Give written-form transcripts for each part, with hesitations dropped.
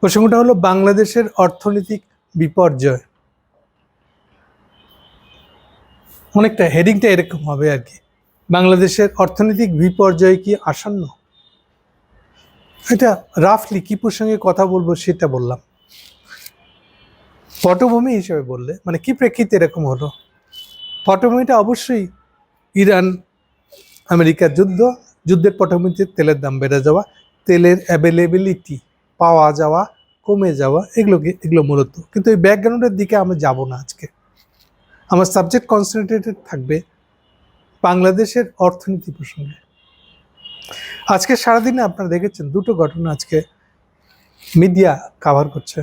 প্রসঙ্গটা হলো বাংলাদেশের অর্থনৈতিক বিপর্যয়। অনেকটা হেডিংটা এরকম হবে আর কি, বাংলাদেশের অর্থনৈতিক বিপর্যয় কি আসন্ন। এটা রাফলি কি প্রসঙ্গে কথা বলবো সেটা বললাম, পটভূমি হিসেবে বললে মানে কি প্রেক্ষিতে এরকম হলো। পটভূমিটা অবশ্যই ইরান আমেরিকার যুদ্ধের পটভূমিতে তেলের দাম বেড়ে যাওয়া, তেলের অ্যাভেলেবিলিটি পাওয়া যাওয়া কমে যাওয়া, এগুলো মূলত। কিন্তু এই ব্যাকগ্রাউন্ডের দিকে আমি যাব না আজকে। আমার সাবজেক্ট কনসেন্ট্রেটেড থাকবে বাংলাদেশের অর্থনীতি প্রসঙ্গে। আজকে সারাদিনে আপনারা দেখেছেন দুটো ঘটনা আজকে মিডিয়া কাভার করছে,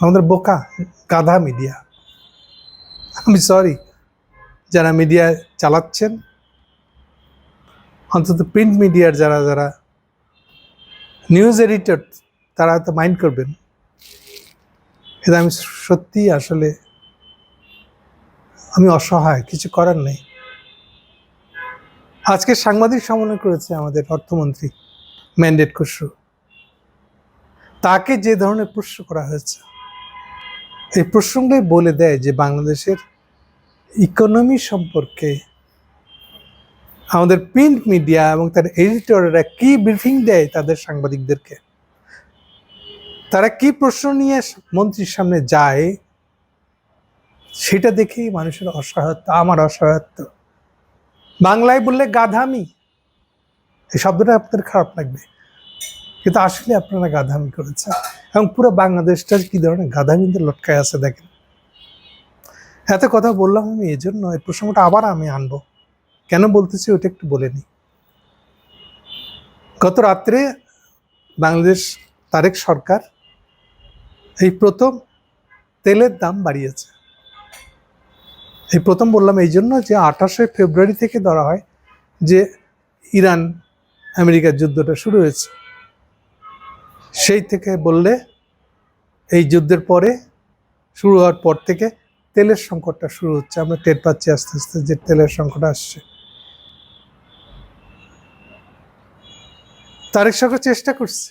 আমাদের বোকা গাধা মিডিয়া। আমি সরি যারা মিডিয়া চালাচ্ছেন, অন্তত প্রিন্ট মিডিয়ার যারা নিউজ এডিটর তারা হয়তো মাইন্ড করবেন। কিন্তু আমি সত্যি আসলে আমি অসহায়, কিছু করার নেই। আজকে সাংবাদিক সম্মেলন করেছে আমাদের অর্থমন্ত্রী ম্যান্ডেট খসরু, তাকে যে ধরনের প্রশ্ন করা হয়েছে, এই প্রসঙ্গটাই বলে দেয় যে বাংলাদেশের ইকোনমি সম্পর্কে আমাদের প্রিন্ট মিডিয়া এবং তার এডিটররা কি ব্রিফিং দেয় তাদের সাংবাদিকদেরকে, তারা কি প্রশ্ন নিয়ে মন্ত্রীর সামনে যায়, সেটা দেখেই মানুষের অসহায়ত্ব, আমার অসহায়ত্ব। বাংলায় বললে গাধামি, এই শব্দটা আপনাদের খারাপ লাগবে, কিন্তু আসলে আপনারা গাধামি করেছেন এবং পুরো বাংলাদেশটা কি ধরনের গাধামিতে লটকায় আছে দেখেন। এত কথা বললাম আমি এই জন্য, এই প্রসঙ্গটা আবার আমি আনবো। কেন বলতেছি ওটা একটু বলে নিই। গত রাত্রে বাংলাদেশ তারেক সরকার এই প্রথম তেলের দাম বাড়িয়েছে। এই প্রথম বললাম এই জন্য যে 28শে ফেব্রুয়ারি থেকে ধরা হয় যে ইরান আমেরিকার যুদ্ধটা শুরু হয়েছে। সেই থেকে বললে এই যুদ্ধের পরে শুরু হওয়ার পর থেকে তেলের সংকটটা শুরু হচ্ছে। আমরা টের পাচ্ছি আস্তে আস্তে যে তেলের সংকট আসছে। তারেক সরকার চেষ্টা করছে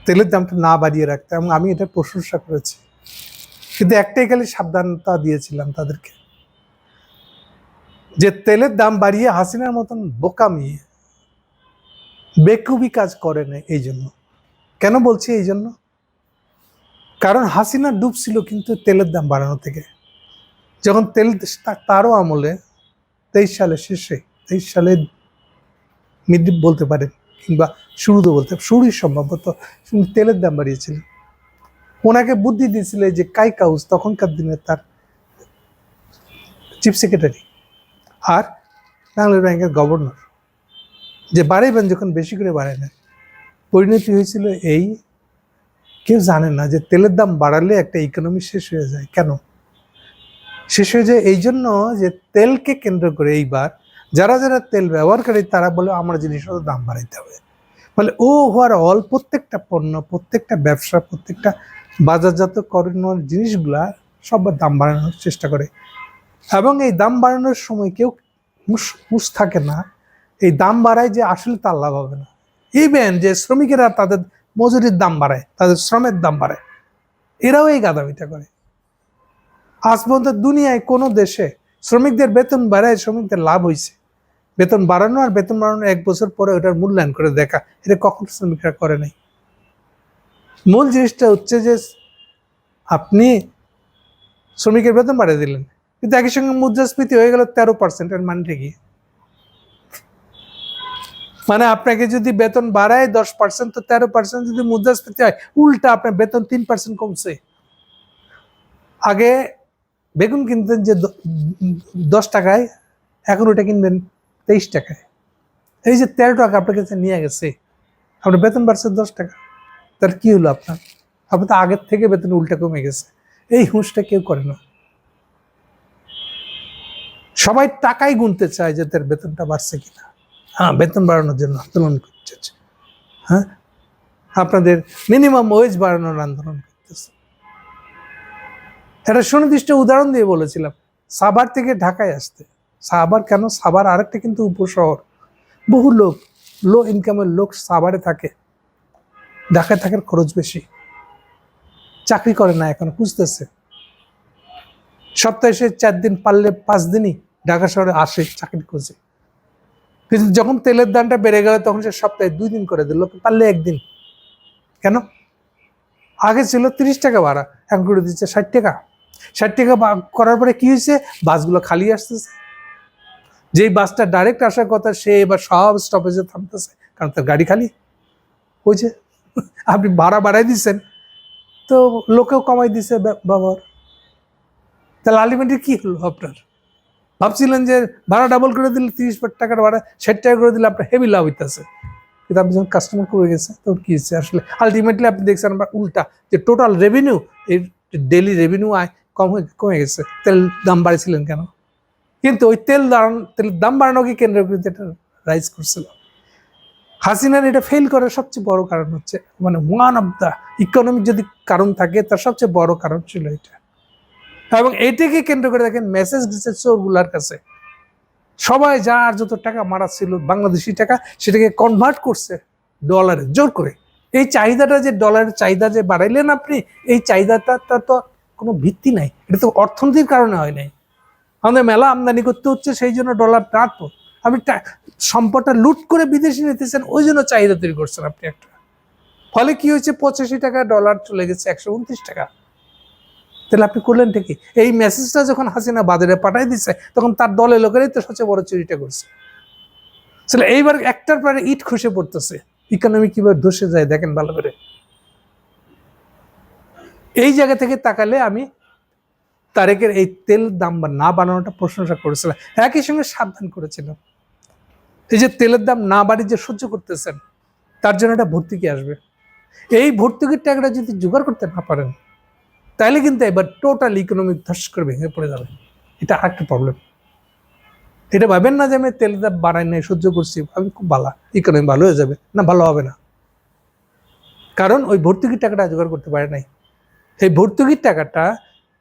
তেলের দামটা না বাড়িয়ে রাখতে এবং আমি এটা প্রশংসা করেছি, কিন্তু একটাই খালি সাবধানতা দিয়েছিলাম তাদেরকে যে তেলের দাম বাড়িয়ে হাসিনার মতন বোকামি বেকুবি কাজ করে না। এই জন্য কেন বলছি, এই জন্য কারণ হাসিনা ডুবছিল কিন্তু তেলের দাম বাড়ানো থেকে। যখন তেল তারও আমলে 23 সালে শেষে, 23 সালে মিড বলতে পারেন কিংবা শুরুতে বলতে শুরুই সম্ভবত তেলের দাম বাড়িয়েছিল। ওনাকে বুদ্ধি দিয়েছিল যে কাউস তখনকার দিনে তার চিফ সেক্রেটারি আর বাংলাদেশ ব্যাংকের গভর্নর, যে বাড়াইবেন যখন বেশি করে বাড়ায় না। পরিণতি হয়েছিল এই, কেউ জানে না যে তেলের দাম বাড়ালে একটা ইকোনমি শেষ হয়ে যায়। কেন শেষ হয়ে যায়? এই জন্য যে তেলকে কেন্দ্র করে এইবার যারা তেল ব্যবহার করে তারা বলে আমার জিনিসের দাম বাড়াইতে হবে। ফলে ওভারঅল প্রত্যেকটা পণ্য, প্রত্যেকটা ব্যবসা, প্রত্যেকটা বাজারজাতকরণের জিনিসগুলা সবার দাম বাড়ানোর চেষ্টা করে। এবং এই দাম বাড়ানোর সময় কেউ হুঁশ থাকে না এই দাম বাড়ায় যে আসলে তার লাভ হবে না। ইভেন যে শ্রমিকেরা তাদের মজুরির দাম বাড়ায়, তাদের শ্রমের দাম বাড়ায়, এরাও এই গাদামিটা করে। আজ পর্যন্ত দুনিয়ায় কোনো দেশে শ্রমিকদের বেতন বাড়ায় শ্রমিকদের লাভ হয়েছে? বেতন বাড়ানো আর বেতন বাড়ানো 1 বছর পরে ওটার মূল্যায়ন করে দেখা, এটা কখনো শ্রমিকরা করে নাই। মূল জিনিসটা হচ্ছে যে আপনি শ্রমিকের বেতন বাড়িয়ে দিলেন, কিন্তু একই সঙ্গে মুদ্রাস্ফীতি হয়ে গেল 13%। এর মানটা কি? মানে আপনাকে যদি বেতন বাড়ায় 10%, তো 13% যদি মুদ্রাস্ফীতি হয়, উল্টা আপনার বেতন 3% কমছে। আগে বেগুন কিনতেন যে 10 টাকায়, এখন ওটা কিনবেন 23 টাকায়। এই যে 13 টাকা আপনার কাছে নিয়ে গেছে, আপনার বেতন বাড়ছে 10 টাকা। তার কি হলো? আপনার তো আগের থেকে বেতন উল্টা কমে গেছে। এই হুঁশটা কেউ করে না। সবাই টাকাই গুনতে চায় যে তার বেতনটা বাড়ছে কিনা। হ্যাঁ, বেতন বাড়ানোর জন্য আন্দোলন করছে। হ্যাঁ, আপনাদের মিনিমাম ওয়েজ বাড়ানোর আন্দোলন করতেছে। একটা সুনির্দিষ্ট উদাহরণ দিয়ে বলেছিলাম, সাভার থেকে ঢাকায় আসতে। সাভার কেন? সাভার আরেকটা কিন্তু উপশহর, বহু লোক, লো ইনকামের লোক সাভারে থাকে। ঢাকায় থাকার খরচ বেশি, চাকরি করে না, এখন খুঁজতেছে। সপ্তাহে সে 4 দিন, পারলে 5 দিনই ঢাকা শহরে আসে চাকরি খুঁজে। কিন্তু যখন তেলের দামটা বেড়ে গেল তখন সে সপ্তাহে 2 দিন করে দিল, পারলে 1 দিন। কেন? আগে ছিল 30 টাকা ভাড়া, এখন করে দিচ্ছে 60 টাকা। 60 টাকা করার পরে কি হয়েছে? বাসগুলো খালি আসতেছে। যেই বাসটা ডাইরেক্ট আসার কথা সে এবার সব স্টপেজে থামতেছে, কারণ তার গাড়ি খালি। ওই যে আপনি ভাড়া বাড়াই দিচ্ছেন, তো লোকেও কমাই দিচ্ছে ব্যবহার। তাহলে আলটিমেটলি কি হলো আপনার? ভাবছিলেন যে ভাড়া ডাবল করে দিলে 30 টাকার ভাড়া 60 টাকা করে দিলে আপনার হেভি লাভ হইতেছে, কিন্তু আপনি যখন কাস্টমার কমে গেছে তখন কি হচ্ছে? আসলে আলটিমেটলি আপনি দেখছেন আমরা উল্টা, যে টোটাল রেভিনিউ, এই ডেলি রেভিনিউ আয় কমে গেছে। তেল দাম বাড়িয়েছিলেন কেন? কিন্তু ওই তেলের দাম বাড়ানোকে কেন্দ্র করে এটা রাইজ করছিল। হাসিনার এটা ফেল করার সবচেয়ে বড় কারণ হচ্ছে, মানে ওয়ান অফ দ্য ইকোনমিক যদি কারণ থাকে তার সবচেয়ে বড় কারণ ছিল এটা। এবং এইটাকে কেন্দ্র করে দেখেন মেসেজ দিচ্ছে চোরগুলার কাছে, সবাই যার যত টাকা মারা ছিল বাংলাদেশি টাকা সেটাকে কনভার্ট করছে ডলারে জোর করে। এই চাহিদাটা, যে ডলারের চাহিদা যে বাড়াইলেন আপনি, এই চাহিদাটা তো কোনো ভিত্তি নাই, এটা তো অর্থনীতির কারণে হয় নাই। আমাদের মেলা আমদানি করতে হচ্ছে, সেই জন্য ডলার টাটতো। আপনি সম্পদটা লুট করে বিদেশি নিতেছেন, ওই জন্য চাহিদা তৈরি করছেন আপনি একটা। ফলে কি হয়েছে? 85 টাকা ডলার চলে গেছে 129 টাকা। তাহলে আপনি করলেন ঠিকই। এই মেসেজটা যখন হাসিনা বাজারে পাঠাই দিচ্ছে, তখন তার দলের লোকেরাই তো সবচেয়ে বড় চুরিটা করছে। আসলে এইবার একটার পরে ইট খসে পড়তেছে, ইকোনমি কিভাবে ধসে যায় দেখেন ভালো করে। এই জায়গা থেকে তাকালে আমি তারেকের এই তেল দাম বা না বাড়ানোটা প্রশংসা করেছিলাম, একই সঙ্গে সাবধান করেছিলাম। এই যে তেলের দাম না বাড়ি যে সহ্য করতেছেন, তার জন্য একটা ভর্তুকি আসবে। এই ভর্তুকির টাকাটা যদি জোগাড় করতে না পারেন, তাহলে কিন্তু এবার টোটাল ইকোনমিক ধস করে ভেঙে পড়ে যাবে। এটা আরেকটা প্রবলেম। এটা ভাবেন না যে আমি তেলের দাম বাড়াই নাই, সহ্য করছি, আমি খুব ভালো, ইকোনমি ভালো হয়ে যাবে। না, ভালো হবে না, কারণ ওই ভর্তুকির টাকাটা জোগাড় করতে পারে নাই। এই ভর্তুকির টাকাটা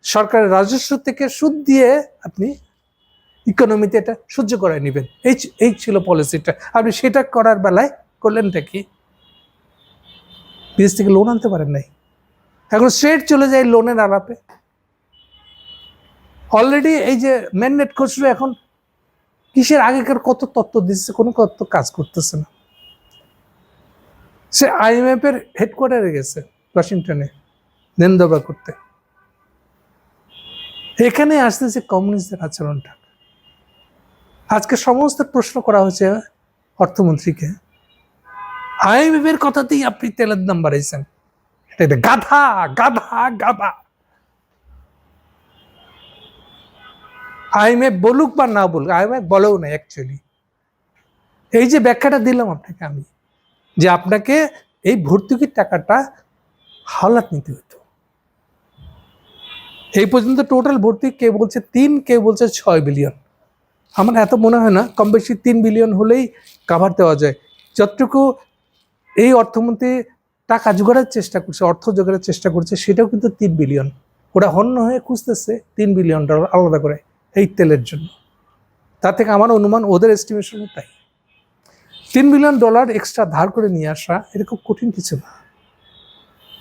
সরকারের রাজস্ব থেকে সুদ দিয়ে আপনি ইকোনমিতে এটা সহ্য করায় নেবেন, এই ছিল পলিসিটা। আপনি সেটা করার বেলায় করলেনটা কি? বিদেশ থেকে লোন আনতে পারেন নাই, এখন স্ট্রেট চলে যায় লোনের আলাপে। অলরেডি এই যে ম্যান্ডেট খসরু এখন কিসের আগেকার কত তত্ত্ব দিচ্ছে, কোনো তত্ত্ব কাজ করতেছে না। সে IMF এর হেডকোয়ার্টারে গেছে ওয়াশিংটনে দেন দেওয়া করতে। এখানে আসতেছে কমিউনিস্টদের আচরণটা। আজকে সমস্ত প্রশ্ন করা হয়েছে অর্থমন্ত্রীকে, IMF এর কথাতেই আপনি তেলের দাম বাড়াইছেন, এটা গাধা গাধা গাধা। IMF বলুক বা না বলুক, IMF বলেও না অ্যাকচুয়ালি। এই যে ব্যাখ্যাটা দিলাম আপনাকে আমি, যে আপনাকে এই ভর্তুকির টাকাটা হাওলাত নিতে হতো। এই পর্যন্ত টোটাল ভর্তি কে বলছে 3, কে বলছে 6 বিলিয়ন। আমার এত মনে হয় না, কম বেশি 3 বিলিয়ন হলেই কাভার দেওয়া যায়। যতটুকু এই অর্থমন্ত্রী টাকা জোগাড়ের চেষ্টা করছে, অর্থ জোগাড়ের চেষ্টা করছে, সেটাও কিন্তু 3 বিলিয়ন। ওরা হন্য হয়ে খুঁজতেছে 3 বিলিয়ন ডলার আলাদা করে এই তেলের জন্য। তার থেকে আমার অনুমান ওদের এস্টিমেশনও তাই। 3 বিলিয়ন ডলার এক্সট্রা ধার করে নিয়ে আসা এটা খুব কঠিন কিছু না,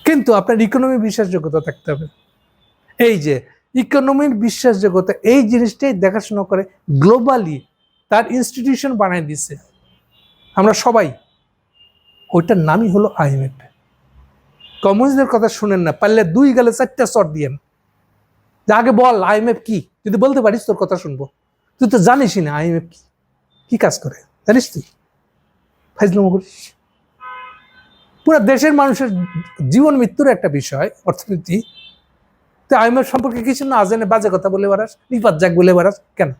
কিন্তু আপনার ইকোনমি বিশ্বাসযোগ্যতা থাকতে হবে। এই যে ইকোনমির বিশ্বাসযোগ্যতা, এই জিনিসটাই দেখাশোনা করে গ্লোবালি তার ইনস্টিটিউশন বানায় দিচ্ছে আমরা সবাই। ওইটার নামই হলো IMF। কমিউনিস্টদের কথা শুনেন না, পারলে 2 গালে 4টা চট দিয়েন, যে আগে বল IMF কি, যদি বলতে পারিস তোর কথা শুনবো। তুই তো জানিসই না IMF কি কাজ করে, জানিস তুই? ফাইজলামো করিস। পুরো দেশের মানুষের জীবন মৃত্যুর একটা বিষয় অর্থনীতি, তো IMF সম্পর্কে কিছু না জেনে বাজে কথা বলে বেড়াস, নিপাত যাক বলে বেড়াস কেন?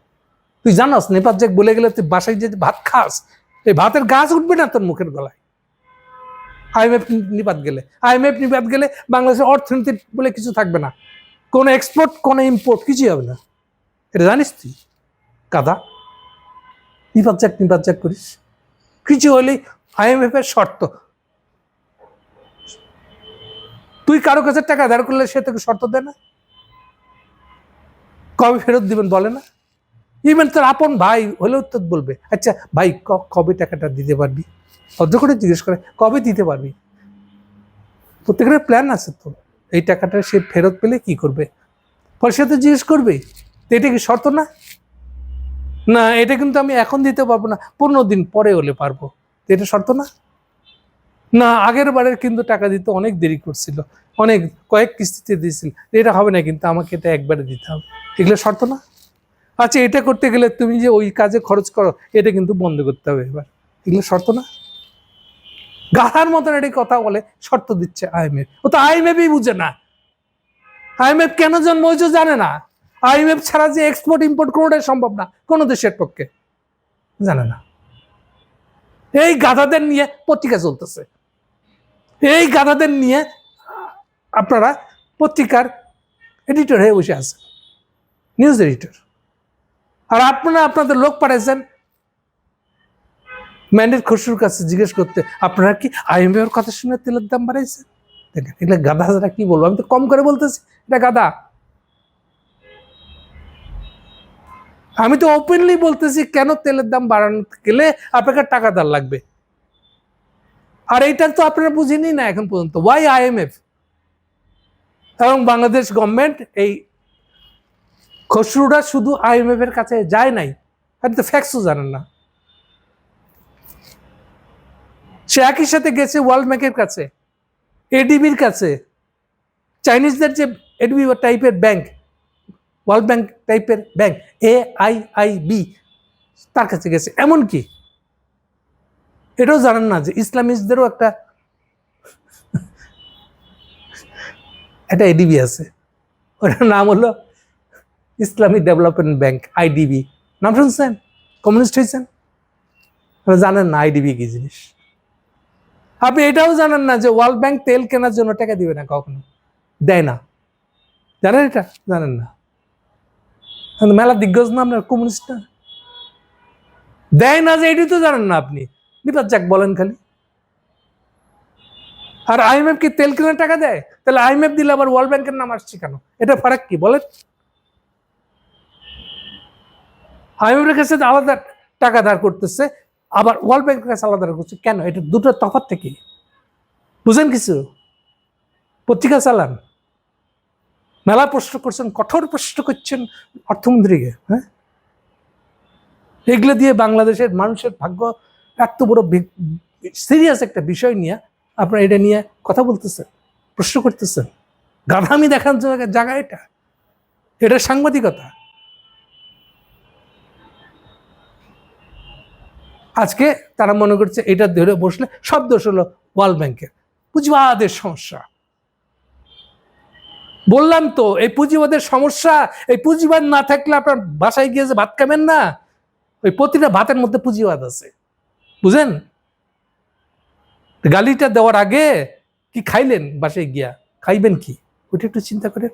তুই জানাস নিপাত যাক বলে গেলে তুই বাসায় যে ভাত খাস, এই ভাতের গাছ উঠবে না তোর মুখের গলায়। IMF নিপাত গেলে বাংলাদেশের অর্থনীতি বলে কিছু থাকবে না, কোনো এক্সপোর্ট কোনো ইম্পোর্ট কিছুই হবে না। এটা জানিস তুই কাদা? নিপাত যাক করিস, কিছু হলেই IMF এর শর্ত। তুই কারো কাছে টাকা ধার করলে সে তোকে শর্ত দেয় না, কবে ফেরত দিবেন বলে না। ইভেন তোর আপন ভাই হলেও তো বলবে, আচ্ছা ভাই কবে টাকাটা দিতে পারবি, অর্ধ করে জিজ্ঞেস করে কবে দিতে পারবি। প্রত্যেকের প্ল্যান আছে তো, এই টাকাটা সে ফেরত পেলে কি করবে, পরে সে তো জিজ্ঞেস করবেই। তো এটা কি শর্ত না? না এটা কিন্তু আমি এখন দিতে পারবো না, 15 দিন পরে হলে পারবো, তো এটা শর্ত না? না আগের বারের কিন্তু টাকা দিতে অনেক দেরি করছিল, অনেক কয়েক কিস্তিতে দিয়েছিল, এটা হবে না কিন্তু আমাকে এটা একবারে দিতে হবে, এগুলো শর্ত না? আচ্ছা এটা করতে গেলে তুমি যে ওই কাজে খরচ করো এটা কিন্তু বন্ধ করতে হবে এবার, এগুলো শর্ত না? গাধার মতন এটি কথা বলে শর্ত দিচ্ছে আইএমএফ, ও তো আইএমএফই বুঝে না। আইএমএফ কেন জন্ম হয়েছে জানে না। আইএমএফ ছাড়া যে এক্সপোর্ট ইম্পোর্ট কোনোটাই সম্ভব না কোনো দেশের পক্ষে, জানে না। এই গাধাদের নিয়ে পত্রিকা চলতেছে, এই গাধাদের নিয়ে আপনারা পত্রিকার এডিটর হয়ে বসে আছেন, নিউজ এডিটর। আর আপনারা আপনাদের লোক পাঠাইছেন ম্যান্ডেট খসরুর কাছে জিজ্ঞেস করতে আপনারা কি আইএমএফ কথা শুনে তেলের দাম বাড়াইছে? দেখেন এগুলো গাধা যারা কি বলবো, আমি তো কম করে বলতেছি, এটা গাধা। আমি তো ওপেনলি বলতেছি কেন তেলের দাম বাড়াতে গেলে আপনাকে টাকা দেওয়ার লাগবে, আর এইটা তো আপনারা বুঝেনি না এখন পর্যন্ত। ওয়াই আইএমএফ এবং বাংলাদেশ গভর্নমেন্ট এই খসরুরা শুধু আইএমএফ এর কাছে যায় নাই, আপনি তো ফ্যাক্টসও জানেন না। সে একই সাথে গেছে ওয়ার্ল্ড ব্যাংকের কাছে, এডিবির কাছে, চাইনিজদের যে এডিবি টাইপের ব্যাংক, ওয়ার্ল্ড ব্যাংক টাইপের ব্যাংক AIIB, তার কাছে গেছে। এমনকি এটাও জানেন না যে ইসলামিস্টদেরও একটা এডিবি আছে, ওটার নাম হলো ইসলামিক ডেভেলপমেন্ট ব্যাংক, IDB। নাম শুনছেন? কমিউনিস্ট হয়েছেন, জানেন না IDB কি জিনিস। আপনি এটাও জানেন না যে ওয়ার্ল্ড ব্যাংক তেল কেনার জন্য টাকা দিবে না, কখনো দেয় না, জানেন? এটা জানেন না, মেলা দিগ্গজ না আপনার কমিউনিস্ট না, দেয় না যে এটি তো জানেন না আপনি, বিপদ যাক বলেন খালি। আর আইএমএফ কি তেল কেনার টাকা দেয়? তাহলে আইএমএফ দিলে আবার ওয়ার্ল্ড ব্যাংকের নাম আসছে কেন? এটা ফারাক কি বলেন? আইএমএফ এর কাছে আলাদা টাকা ধার করতেছে, আবার ওয়ার্ল্ড ব্যাংকের কাছে আলাদা করছে কেন? এটা দুটো তফাৎ কি বুঝেন কিছু? পত্রিকা চালান, মেলা প্রশ্ন করছেন, কঠোর প্রশ্ন করছেন অর্থমন্ত্রীকে। হ্যাঁ, এগুলো দিয়ে বাংলাদেশের মানুষের ভাগ্য, এত বড় সিরিয়াস একটা বিষয় নিয়ে আপনারা এটা নিয়ে কথা বলতেছেন, প্রশ্ন করতেছেন, গাধামি দেখার জায়গা এটা, এটা সাংবাদিকতা। আজকে তারা মনে করছে এটা ধরে বসলে সব দোষ হলো ওয়ার্ল্ড ব্যাংকের, পুঁজিবাদের সমস্যা। বললাম তো এই পুঁজিবাদের সমস্যা, এই পুঁজিবাদ না থাকলে আপনার বাসায় গিয়ে যে ভাত খাবেন না, ওই প্রতিটা ভাতের মধ্যে পুঁজিবাদ আছে, বুঝেন? গালিটা দেওয়ার আগে কি খাইলেন, বাসায় গিয়া খাইবেন কি, ওটা একটু চিন্তা করেন।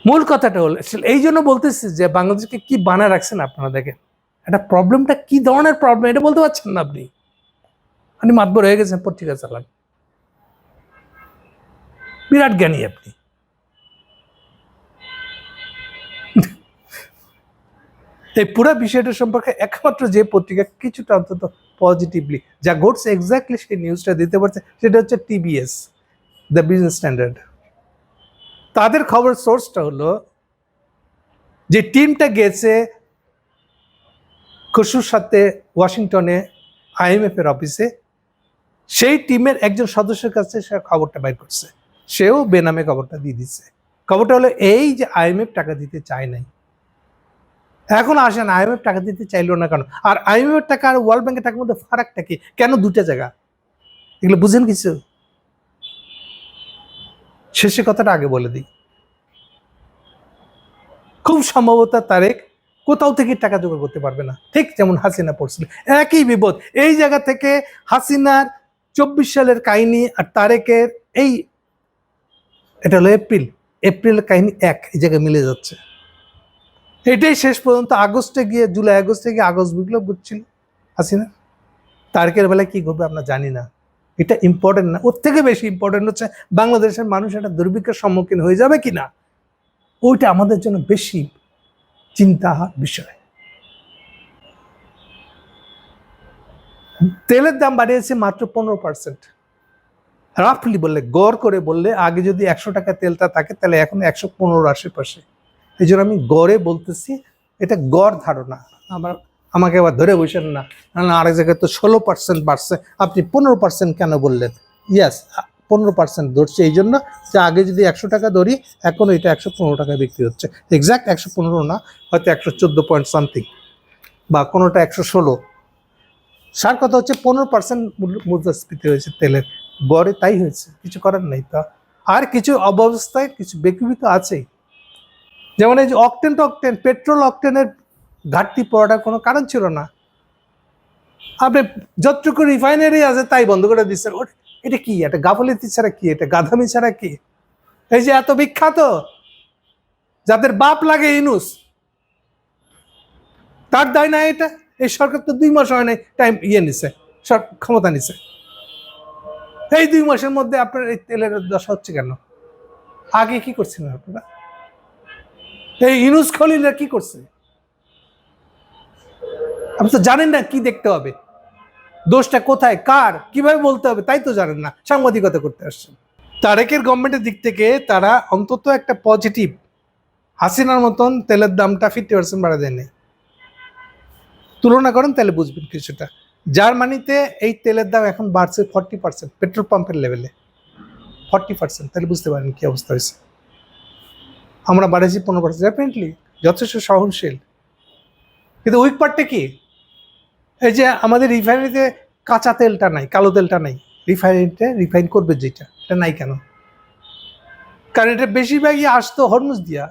মূল কথাটা হলো, এই জন্য বলতেছি যে বাংলাদেশকে কি বানায় রাখছেন আপনারা, দেখেন একটা প্রবলেমটা কি ধরনের প্রবলেম এটা বলতে পারছেন না আপনি। আপনি মাতবর হয়ে গেছেন, পত্রিকা চালান, বিরাট জ্ঞানী আপনি। এই পুরো বিষয়টা সম্পর্কে একমাত্র যে পত্রিকা কিছুটা অন্তত পজিটিভলি যা ঘটছে এক্স্যাক্টলি সেই নিউজটা দিতে পারছে সেটা হচ্ছে TBS, দ্য বিজনেস স্ট্যান্ডার্ড। তাদের খবর সোর্সটা হলো যে টিমটা গেছে খসরুর সাথে ওয়াশিংটনে IMF এর অফিসে, সেই টিমের একজন সদস্যের কাছে সে খবরটা বাইর করছে, সেও বেনামে খবরটা দিয়ে দিচ্ছে। খবরটা হলো এই যে IMF টাকা দিতে চায় নাই। এখন আসেন IMF টাকা দিতে চাইলো না কেন, আর IMF টাকা আর ওয়ার্ল্ড ব্যাংকের টাকার মধ্যে ফারাকটা কি, কেন দুটা জায়গা, এগুলো বুঝেন কিছু? শেষে কথাটা আগে বলে দিই, খুব সম্ভবত তারেক কোথাও থেকে টাকা জোগাড় করতে পারবে না, ঠিক যেমন হাসিনা পড়ছিল একই বিপদ। এই জায়গা থেকে হাসিনার 24 সালের কাহিনী আর তারেকের এই, এটা হলো এপ্রিলের কাহিনী এই জায়গায় মিলে যাচ্ছে। এটাই শেষ পর্যন্ত আগস্টে গিয়ে, জুলাই আগস্টে গিয়ে আগস্ট বিপ্লব ঘটছিল হাসিনা। তারেকের বেলায় কি ঘটবে আমরা জানি না, এটা ইম্পর্টেন্ট না। ওর থেকে বেশি ইম্পর্টেন্ট হচ্ছে বাংলাদেশের মানুষ একটা দুর্ভিক্ষের সম্মুখীন হয়ে যাবে কিনা, ওইটা আমাদের জন্য বেশি চিন্তার বিষয়। তেলের দাম বাড়িয়েছে মাত্র 15%। রাফলি বললে, গড় করে বললে, আগে যদি 100 টাকা তেলটা থাকে তাহলে এখন 115 আশেপাশে। এই জন্য আমি গড়ে বলতেছি, এটা গড় ধারণা। আমাকে আবার ধরে বসেন না, আরেক জায়গায় তো 16% বাড়ছে, আপনি 15% কেন বললেন? ইয়াস, 15% ধরছে এই জন্য যে আগে যদি 100 টাকা ধরি, এখন এটা 115 টাকায় বিক্রি হচ্ছে। এক্সাক্ট 115 না, হয়তো 114 পয়েন্ট সামথিং, বা কোনোটা 116। সার কথা হচ্ছে 15% মুদ্রাস্ফীতি হয়েছে তেলের, গড়ে তাই হয়েছে, কিছু করার নেই। তা আর কিছু অব্যবস্থায় কিছু ব্যক্তিগত তো আছেই, যেমন এই যে অকটেন পেট্রোল অকটেনের ঘাটতি পড়াটার কোনো কারণ ছিল না। আপনি যতটুকু রিফাইনারি আছে তাই বন্ধ করে দিচ্ছেন। এটা কি? এটা গাফলিতি ছাড়া কি? এটা গাধামি ছাড়া কি? এই যে এত বিখ্যাত, যাদের বাপ লাগে ইনুস, তার দায় না এটা? এই সরকার তো 2 মাস হয় নাই টাইম নিছে, সব ক্ষমতা নিছে। এই 2 মাসের মধ্যে আপনার এই তেলের দশা হচ্ছে কেন? আগে কি করছিলেন আপনারা? এই ইনুস খলিলরা কি করছে? আপনি তো জানেন না কি দেখতে হবে, দোষটা কোথায়, কার, কিভাবে বলতে হবে, তাই তো জানেন না, সাংবাদিকতা করতে আসছেন। তারেকের গভর্নমেন্টের দিক থেকে তারা অন্তত একটা পজিটিভ, হাসিনার মতন তেলের দামটা 50% বাড়া দেয়নি। তুলনা করেন তাহলে বুঝবেন কিছুটা। জার্মানিতে এই তেলের দাম এখন বাড়ছে 40%, পেট্রোল পাম্পের লেভেলে 40%, তাহলে বুঝতে পারেন কি অবস্থা হয়েছে। আমরা বাড়েছি 15%, ডেফিনেটলি যথেষ্ট সহনশীল। কিন্তু উইক পার্টটা কি? এই যে আমাদের রিফাইনারিতে কাঁচা তেলটা নাই, কালো তেলটা নাই, রিফাইনারিতে রিফাইন করবে যেটা, এটা নাই কেন? কারণ এটা বেশিরভাগই আসতো হরমুজ দিয়া।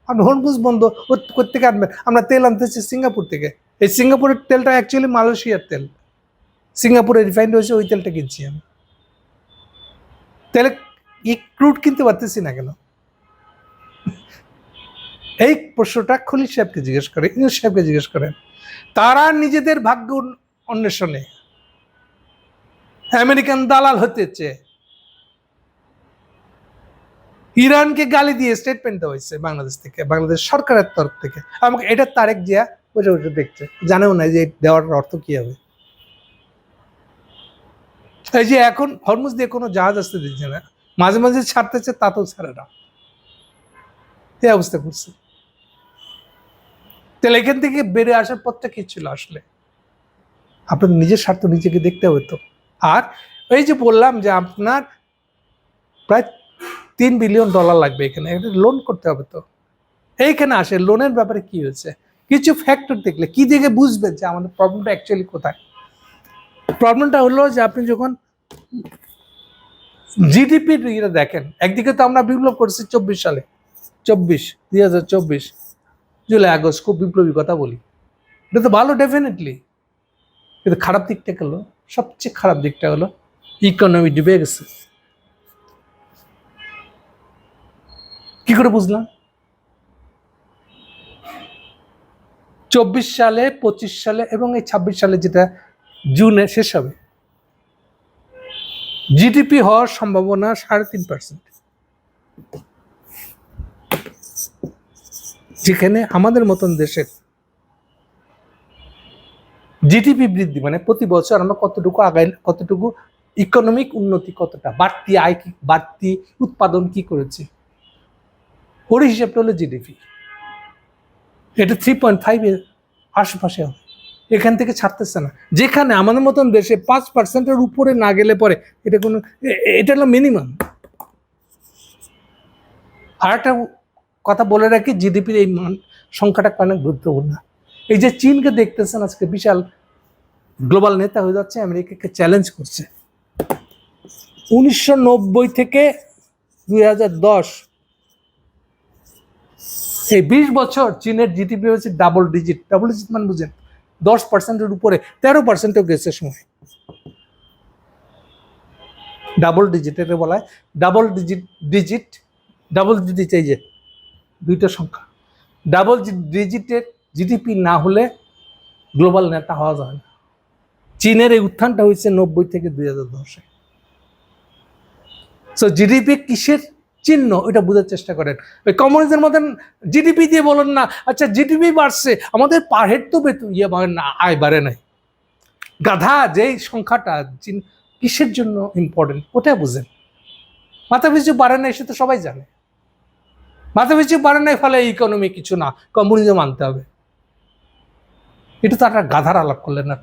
আপনি হরমুজ বন্ধ কোত্থেকে আনবেন? আমরা তেল আনতেছি সিঙ্গাপুর থেকে। এই সিঙ্গাপুরের তেলটা অ্যাকচুয়ালি মালয়েশিয়ার তেল, সিঙ্গাপুরে রিফাইন্ড হয়েছে, ওই তেলটা কিনছি আমি। তাহলে ক্রুড কিনতে পারতেছি না কেন? এই প্রশ্নটা খলিল সাহেবকে জিজ্ঞেস করে, ইউনুস সাহেবকে জিজ্ঞেস করেন। তারা নিজেদের ভাগ্য অন্বেষণে আমেরিকান দালাল হতে চেয়ে ইরানকে গালি দিয়ে স্টেটমেন্ট দেওয়া হয়েছে বাংলাদেশ থেকে, বাংলাদেশ সরকারের তরফ থেকে। আমাকে এটা তারেক জিয়া বসে বসে দেখছে, জানেও না যে দেওয়ার অর্থ কি হবে। এই যে এখন হরমুজ দিয়ে কোনো জাহাজ আসতে দিচ্ছে না, মাঝে মাঝে ছাড়তেছে, তাতেও ছাড়ে না, এই অবস্থা করছে। তাহলে এখান থেকে বেড়ে আসার পথটা কি ছিল আসলে? আপনার নিজের স্বার্থ নিজেকে দেখতে হবে তো। আর এই যে বললাম যে আপনার প্রায় $3 বিলিয়ন লাগবে এখানে, এটা লোন করতে হবে তো। এইখানে আসে লোনের ব্যাপারে কি হয়েছে, কিছু ফ্যাক্টর দেখলে কি দেখে বুঝবেন যে আমাদের প্রবলেমটা অ্যাকচুয়ালি কোথায়। প্রবলেমটা হলো যে আপনি যখন জিডিপি দেখেন, একদিকে তো আমরা বিপ্লব করেছি 24 সালে, 2024 জুলাই আগস্ট, খুব বিপ্লবী কথা বলি, এটা তো ভালো ডেফিনেটলি। কিন্তু খারাপ দিকটা হলো, সবচেয়ে খারাপ দিকটা হলো ইকোনমি ডুবে গেছে। কি করে বুঝলাম? 24 সালে, 25 সালে এবং এই 26 সালে, যেটা জুনে শেষ হবে, জিডিপি হওয়ার সম্ভাবনা 3.5%, যেখানে আমাদের মতন দেশের জিডিপি বৃদ্ধি মানে প্রতি বছর আমরা কতটুকু আগাই, কতটুকু ইকোনমিক উন্নতি, কতটা বাড়তি আয়, বাড়তি উৎপাদন কি করেছি, ওর হিসাবটা হলো জিডিপি। এটা 3.5 এর আশেপাশে হবে, এখান থেকে ছাড়তেছে না। যেখানে আমাদের মতন দেশে 5%-এর উপরে না গেলে পরে এটা কোনো, এটা হলো মিনিমাম। আর একটা কথা বলে রাখি, জিডিপির এই সংখ্যাটা অনেক গুরুত্বপূর্ণ। এই যে চীনকে দেখতেছেন আজকে বিশাল গ্লোবাল নেতা হয়ে যাচ্ছে, আমেরিকাকে চ্যালেঞ্জ করছে। 1990 থেকে 2010, এই 20 বছর চীনের জিডিপি হচ্ছে ডাবল ডিজিট মানে বুঝেন 10%-এর উপরে, 13%-ও গেছে সময়। ডাবল ডিজিট এটা বলা হয়, ডাবল ডিজিট এই যে দুইটা সংখ্যা, ডাবল ডিজিটের জিডিপি না হলে গ্লোবাল নেতা হওয়া যায় না। চীনের এই উত্থানটা হয়েছে 90 থেকে 2010-এ। সো জিডিপি কিসের চিহ্ন, ওইটা বোঝার চেষ্টা করেন। ওই কমিউনিস্টের মতন জিডিপি দিয়ে বলেন না, আচ্ছা জিডিপি বাড়ছে, আমাদের পার হেড তো আয় বাড়ে নাই। গাধা যেই সংখ্যাটা কিসের জন্য ইম্পর্টেন্ট ওটা বুঝেন। মাথা পিছু বাড়ে নাই সে তো সবাই জানে, মাথা পিছু বাড়ে নাই ফলে ইকোনমি কিছু না, কমিউনিজম আনতে হবে। এটা তো একটা গাধার আলাপ করলেন না।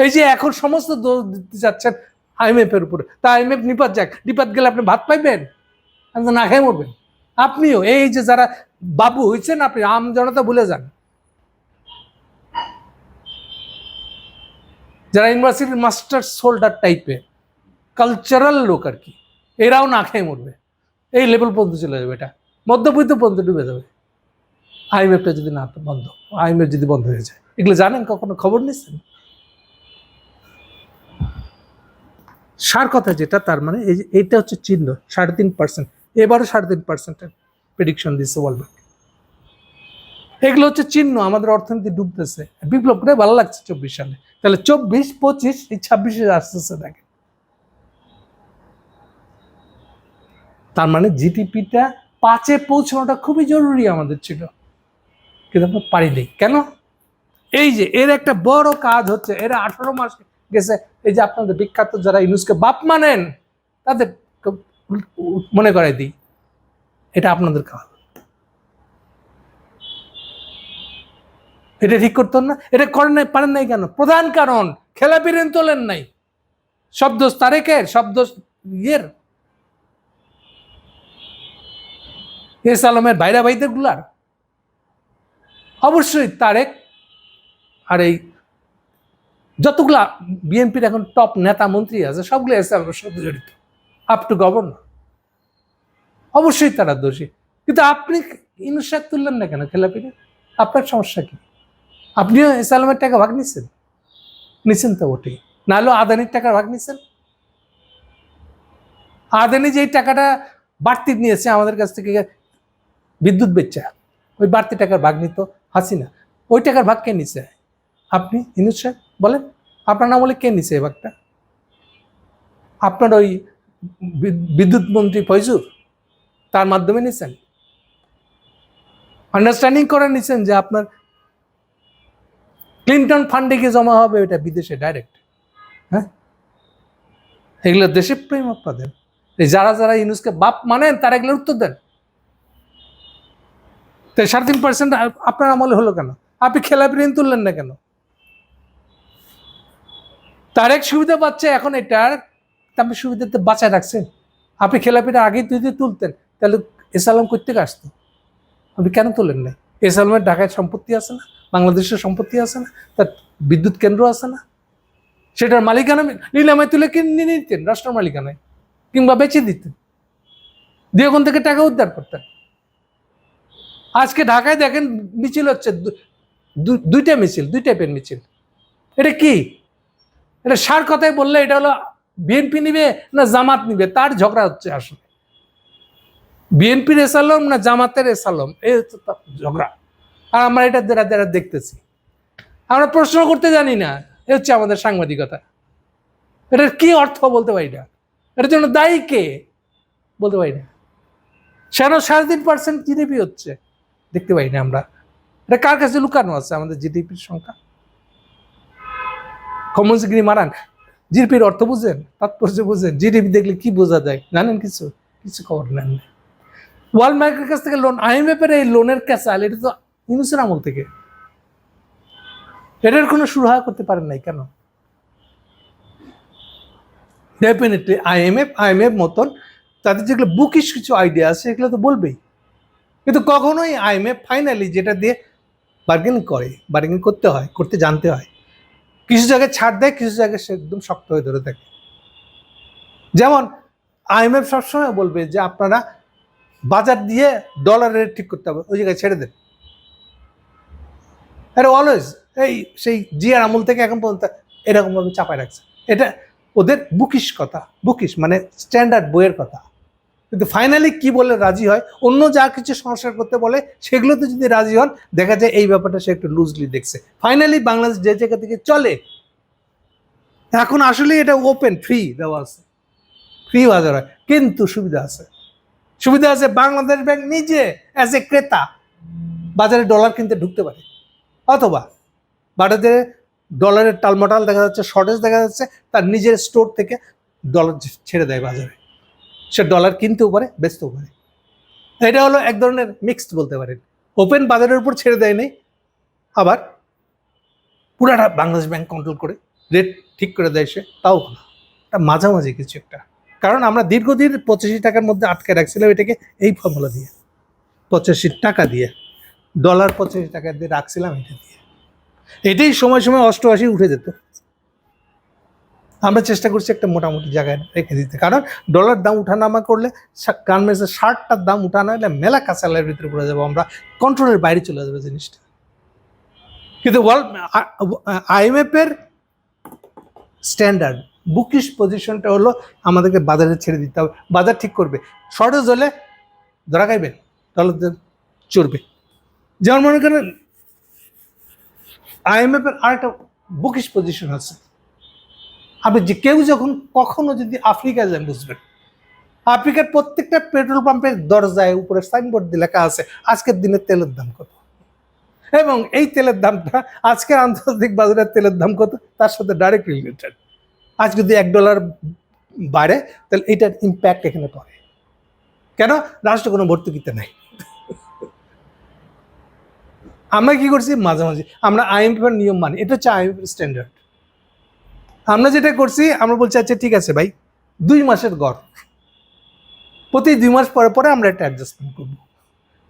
এই যে এখন সমস্ত দোষ দিতে যাচ্ছেন IMF এর উপরে, তা IMF নিপাত যাক, নিপাত গেলে আপনি ভাত পাইবেন, আপনি না খেয়ে মরবেন। আপনিও এই যে যারা বাবু হয়েছেন আপনি আম জনতা ভুলে যান, যারা ইউনিভার্সিটির মাস্টার সোল্ডার টাইপের কালচারাল লোক আর কি, এরাও না খেয়ে মরবে। এই লেভেল পর্যন্ত চলে যাবে, এটা মধ্যবিত্ত পর্যন্ত ডুবে যাবে IMFটা যদি না বন্ধ, IMF যদি বন্ধ হয়ে যায়। এগুলো জানেন, কখনো খবর নিচ্ছেন? সার কথা যেটা, তার মানে এইটা হচ্ছে চিহ্ন 3.5%, এবারও 3.5% প্রেডিকশন দিচ্ছে ওয়ার্ল্ড ব্যাংক। এগুলো হচ্ছে চিহ্ন আমাদের অর্থনীতি ডুবতেছে। বিপ্লব করে ভালো লাগছে 24 সালে, তাহলে 24, 25, এই 26-এ আসতেছে দেখেন। তার মানে জিডিপিটা 5-এ পৌঁছানোটা খুবই জরুরি আমাদের ছিল, কিন্তু আমরা পারিনি কেন? এই যে এর একটা বড় কাজ হচ্ছে, এরা 18 মাস গেছে। এই যে আপনাদের বিখ্যাত যারা ইউনুসকে বাপ মানেন তাদের মনে করাই দিই, এটা আপনাদের কাজ, এটা ঠিক করতেন না, এটা করেন নাই, পারেন নাই কেন? প্রধান কারণ খেলাপি ঋণ তোলেন নাই। সব দোষ তারেকের, সব দোষ ইয়ের এস আলমের ভাইরা ভাইদের গুলার, অবশ্যই তারেক আর এই যতগুলা বিএনপির এখন টপ নেতা মন্ত্রী আছে সবগুলো এস আলমের সাথে জড়িত, আপ টু গভর্নর। অবশ্যই তারা দোষী, কিন্তু আপনি ইউনুস সাহেব তুললেন না কেন খেলাপিরে? আপনার সমস্যা কি? আপনিও এস আলমের টাকা ভাগ নিচ্ছেন, নিচ্ছেন তো ওটাই, নাহলেও আদানির টাকার ভাগ নিচ্ছেন। আদানি যেই টাকাটা বাড়তি নিয়েছে আমাদের কাছ থেকে বিদ্যুৎ বেচা, ওই বাড়তি টাকার ভাগ নিত হাসিনা, ওই টাকার ভাগ কে নিছে? আপনি ইউনুস সাহেব বলেন, আপনার নাম বলে কে নিছে এই ভাগটা? আপনার ওই বিদ্যুৎ মন্ত্রী ফয়জুর, তার মাধ্যমে নিছেন, আন্ডারস্ট্যান্ডিং করে নিছেন যে আপনার ক্লিন্টন ফান্ডে গিয়ে জমা হবে ওইটা বিদেশে ডাইরেক্ট। হ্যাঁ, এগুলো দেশে প্রেম আপনাদের। এই যারা যারা ইউনুসকে বাপ মানেন তারা এগুলোর উত্তর দেন। তো 3.5% আপনার আমলে হলো কেন? আপনি খেলাপি ঋণ তুললেন না কেন? তারেক সুবিধা পাচ্ছে এখন, এটার আপনি সুবিধাতে বাঁচায় রাখছেন। আপনি খেলাপিটা আগেই যদি তুলতেন তাহলে এস আলম করতে আসতো, আপনি কেন তোলেন নাই? এস আলমের ঢাকায় সম্পত্তি আছে না, বাংলাদেশের সম্পত্তি আছে না, তার বিদ্যুৎ কেন্দ্র আছে না, সেটার মালিকানা নিলামে তুলে কিনে নিতেন রাষ্ট্র মালিকানায়, কিংবা বেচে দিতেন, দিয়ে ওখান থেকে টাকা উদ্ধার করতেন। আজকে ঢাকায় দেখেন মিছিল হচ্ছে, দুইটা মিছিল, দুই টাইপের মিছিল। এটা কি? এটা সার কথায় বললে এটা হলো বিএনপি নিবে না জামাত নিবে, তার ঝগড়া হচ্ছে আসলে। বিএনপির এস আলম না জামাতের এস আলম, এই হচ্ছে ঝগড়া। আর আমরা এটা যারা যারা দেখতেছি, আমরা প্রশ্ন করতে জানি না, এ হচ্ছে আমাদের সাংবাদিকতা। এটার কি অর্থ বলতে পারি না, এটার জন্য দায়ী কে বলতে পারি না। 3.5% জিডিপি হচ্ছে, দেখতে পাই না আমরা। এটা কার কাছে লুকানো আছে আমাদের জিডিপির সংখ্যা? কমনসিগিরি মারান, জিডিপির অর্থ বুঝেন, তাৎপর্য বুঝেন? জিডিপি দেখলে কি বোঝা যায় জানেন? কিছু কিছু খবর নেন। ওয়ার্ল্ড ব্যাংকের কাছ থেকে লোন, IMF এর এই লোনের ক্যাচাল, এটা তো ইউনুসের আমল থেকে। এটার কোনো সুরাহা করতে পারেন নাই কেন? ডেফিনেটলি IMF মতন তাদের যেগুলো বুকিশ কিছু আইডিয়া আছে সেগুলো তো বলবেই, কিন্তু কখনোই IMF ফাইনালি যেটা দিয়ে বার্গেনিং করতে হয়, করতে জানতে হয়। কিছু জায়গায় ছাড় দেয়, কিছু জায়গায় সে একদম শক্ত হয়ে ধরে থাকে। যেমন IMF সবসময় বলবে যে আপনারা বাজার দিয়ে ডলার রেট ঠিক করতে হবে, ওই জায়গায় ছেড়ে দেন। এটা অলওয়েজ এই সেই জিয়ার আমল থেকে এখন পর্যন্ত এরকমভাবে চাপায় রাখছে। এটা ওদের বুকিশ কথা, বুকিশ মানে স্ট্যান্ডার্ড বইয়ের কথা। কিন্তু ফাইনালি কি বলে রাজি হয়, অন্য যা কিছু সংস্কার করতে বলে সেগুলোতে যদি রাজি হন, দেখা যায় এই ব্যাপারটা সে একটু লুজলি দেখছে। ফাইনালি বাংলাদেশ যে জায়গা থেকে চলে এখন আসলে এটা ওপেন ফ্রি দেওয়া আছে, ফ্রি বাজার হয়, কিন্তু সুবিধা আছে। সুবিধা আছে, বাংলাদেশ ব্যাংক নিজে অ্যাজ এ ক্রেতা বাজারে ডলার কিনতে ঢুকতে পারে, অথবা ডলারের টালমাটাল দেখা যাচ্ছে, শর্টেজ দেখা যাচ্ছে, তার নিজের স্টোর থেকে ডলার ছেড়ে দেয় বাজারে, সে ডলার কিনতেও পারে বেচতেও পারে। এটা হলো এক ধরনের মিক্সড বলতে পারেন, ওপেন বাজারের উপর ছেড়ে দেয় নাই, আবার পুরাটা বাংলাদেশ ব্যাংক কন্ট্রোল করে রেট ঠিক করে দেয় সে, তাও না, এটা মাঝামাঝি কিছু একটা। কারণ আমরা দীর্ঘদিন 85 টাকার মধ্যে আটকে রাখছিলাম এটাকে, এই ফর্মুলা দিয়ে 85 টাকা দিয়ে, ডলার 85 টাকা দিয়ে রাখছিলাম এটা দিয়ে, এটাই সময় সময় 88 উঠে যেত। আমরা চেষ্টা করছি একটা মোটামুটি জায়গায় রেখে দিতে, কারণ ডলার দাম উঠানামা করলে গার্মেন্টসের শার্টটার দাম উঠানো হলে মেলা কাঁচালের ভিতরে পড়ে যাবো, আমরা কন্ট্রোলের বাইরে চলে যাবে জিনিসটা। কিন্তু IMF এর স্ট্যান্ডার্ড বুকিশ পজিশনটা হলো আমাদেরকে বাজারে ছেড়ে দিতে হবে, বাজার ঠিক করবে, শর্টেজ হলে ধরা খাইবে, ডলার চড়বে। যেমন মনে করেন IMF এর আরেকটা বুকিশ পজিশন আছে, আপনি যে কেউ যখন কখনো যদি আফ্রিকায় যান বুঝবেন, আফ্রিকার প্রত্যেকটা পেট্রোল পাম্পের দরজায় উপরে সাইনবোর্ড দিয়ে লেখা আছে আজকের দিনে তেলের দাম কত, এবং এই তেলের দামটা আজকের আন্তর্জাতিক বাজারের তেলের দাম কত তার সাথে ডাইরেক্ট রিলেটেড। আজ যদি $1 বাড়ে তাহলে এটার ইম্প্যাক্ট এখানে পড়ে। কেন? রাষ্ট্র কোনো ভর্তুকিতে নাই। আমরা কি করছি মাঝামাঝি, আমরা IMF এর নিয়ম মানি, এটা হচ্ছে IMF স্ট্যান্ডার্ড। আমরা যেটা করছি, আমরা বলছি আচ্ছা ঠিক আছে ভাই, 2 মাসের গড়, প্রতি 2 মাস পরে পরে আমরা একটা অ্যাডজাস্টমেন্ট করবো,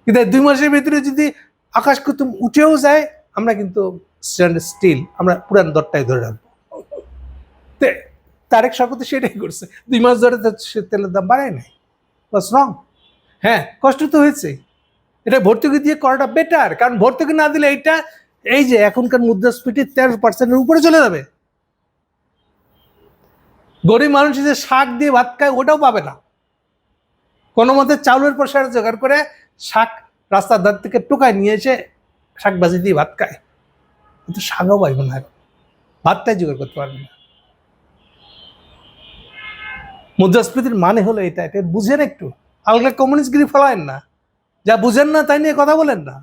কিন্তু 2 মাসের ভিতরে যদি আকাশ কুতুম উঠেও যায় আমরা কিন্তু স্ট্যান্ডার্ড স্টিল আমরা পুরান দরটাই ধরে রাখবো। তারেক শওকত সেটাই করছে, 2 মাস ধরে সে তেলের দাম বাড়ায় নাই, বাস রং। হ্যাঁ, কষ্ট তো হয়েছে, এটা ভর্তুকি দিয়ে করাটা বেটার, কারণ ভর্তুকি না দিলে এইটা এই যে এখনকার মুদ্রাস্ফীতি 13% উপরে চলে যাবে। গরিব মানুষ যে শাক দিয়ে ভাত খায় ওটাও পাবে না, কোনো মতে চাউলের পয়সা জোগাড় করে শাক রাস্তার ধার থেকে টোকায় নিয়ে এসে শাক ভাজি দিয়ে ভাত খায়, কিন্তু শাকও পাইব না, ভাতটাই জোগাড় করতে পারবে না। মুদ্রাস্ফীতির মানে হলো এটা, এটা বুঝেন একটু, আলগা কমিউনিস্টগিরি ফেলায়েন না, যা বুঝেন না তাই নিয়ে কথা বলেন না।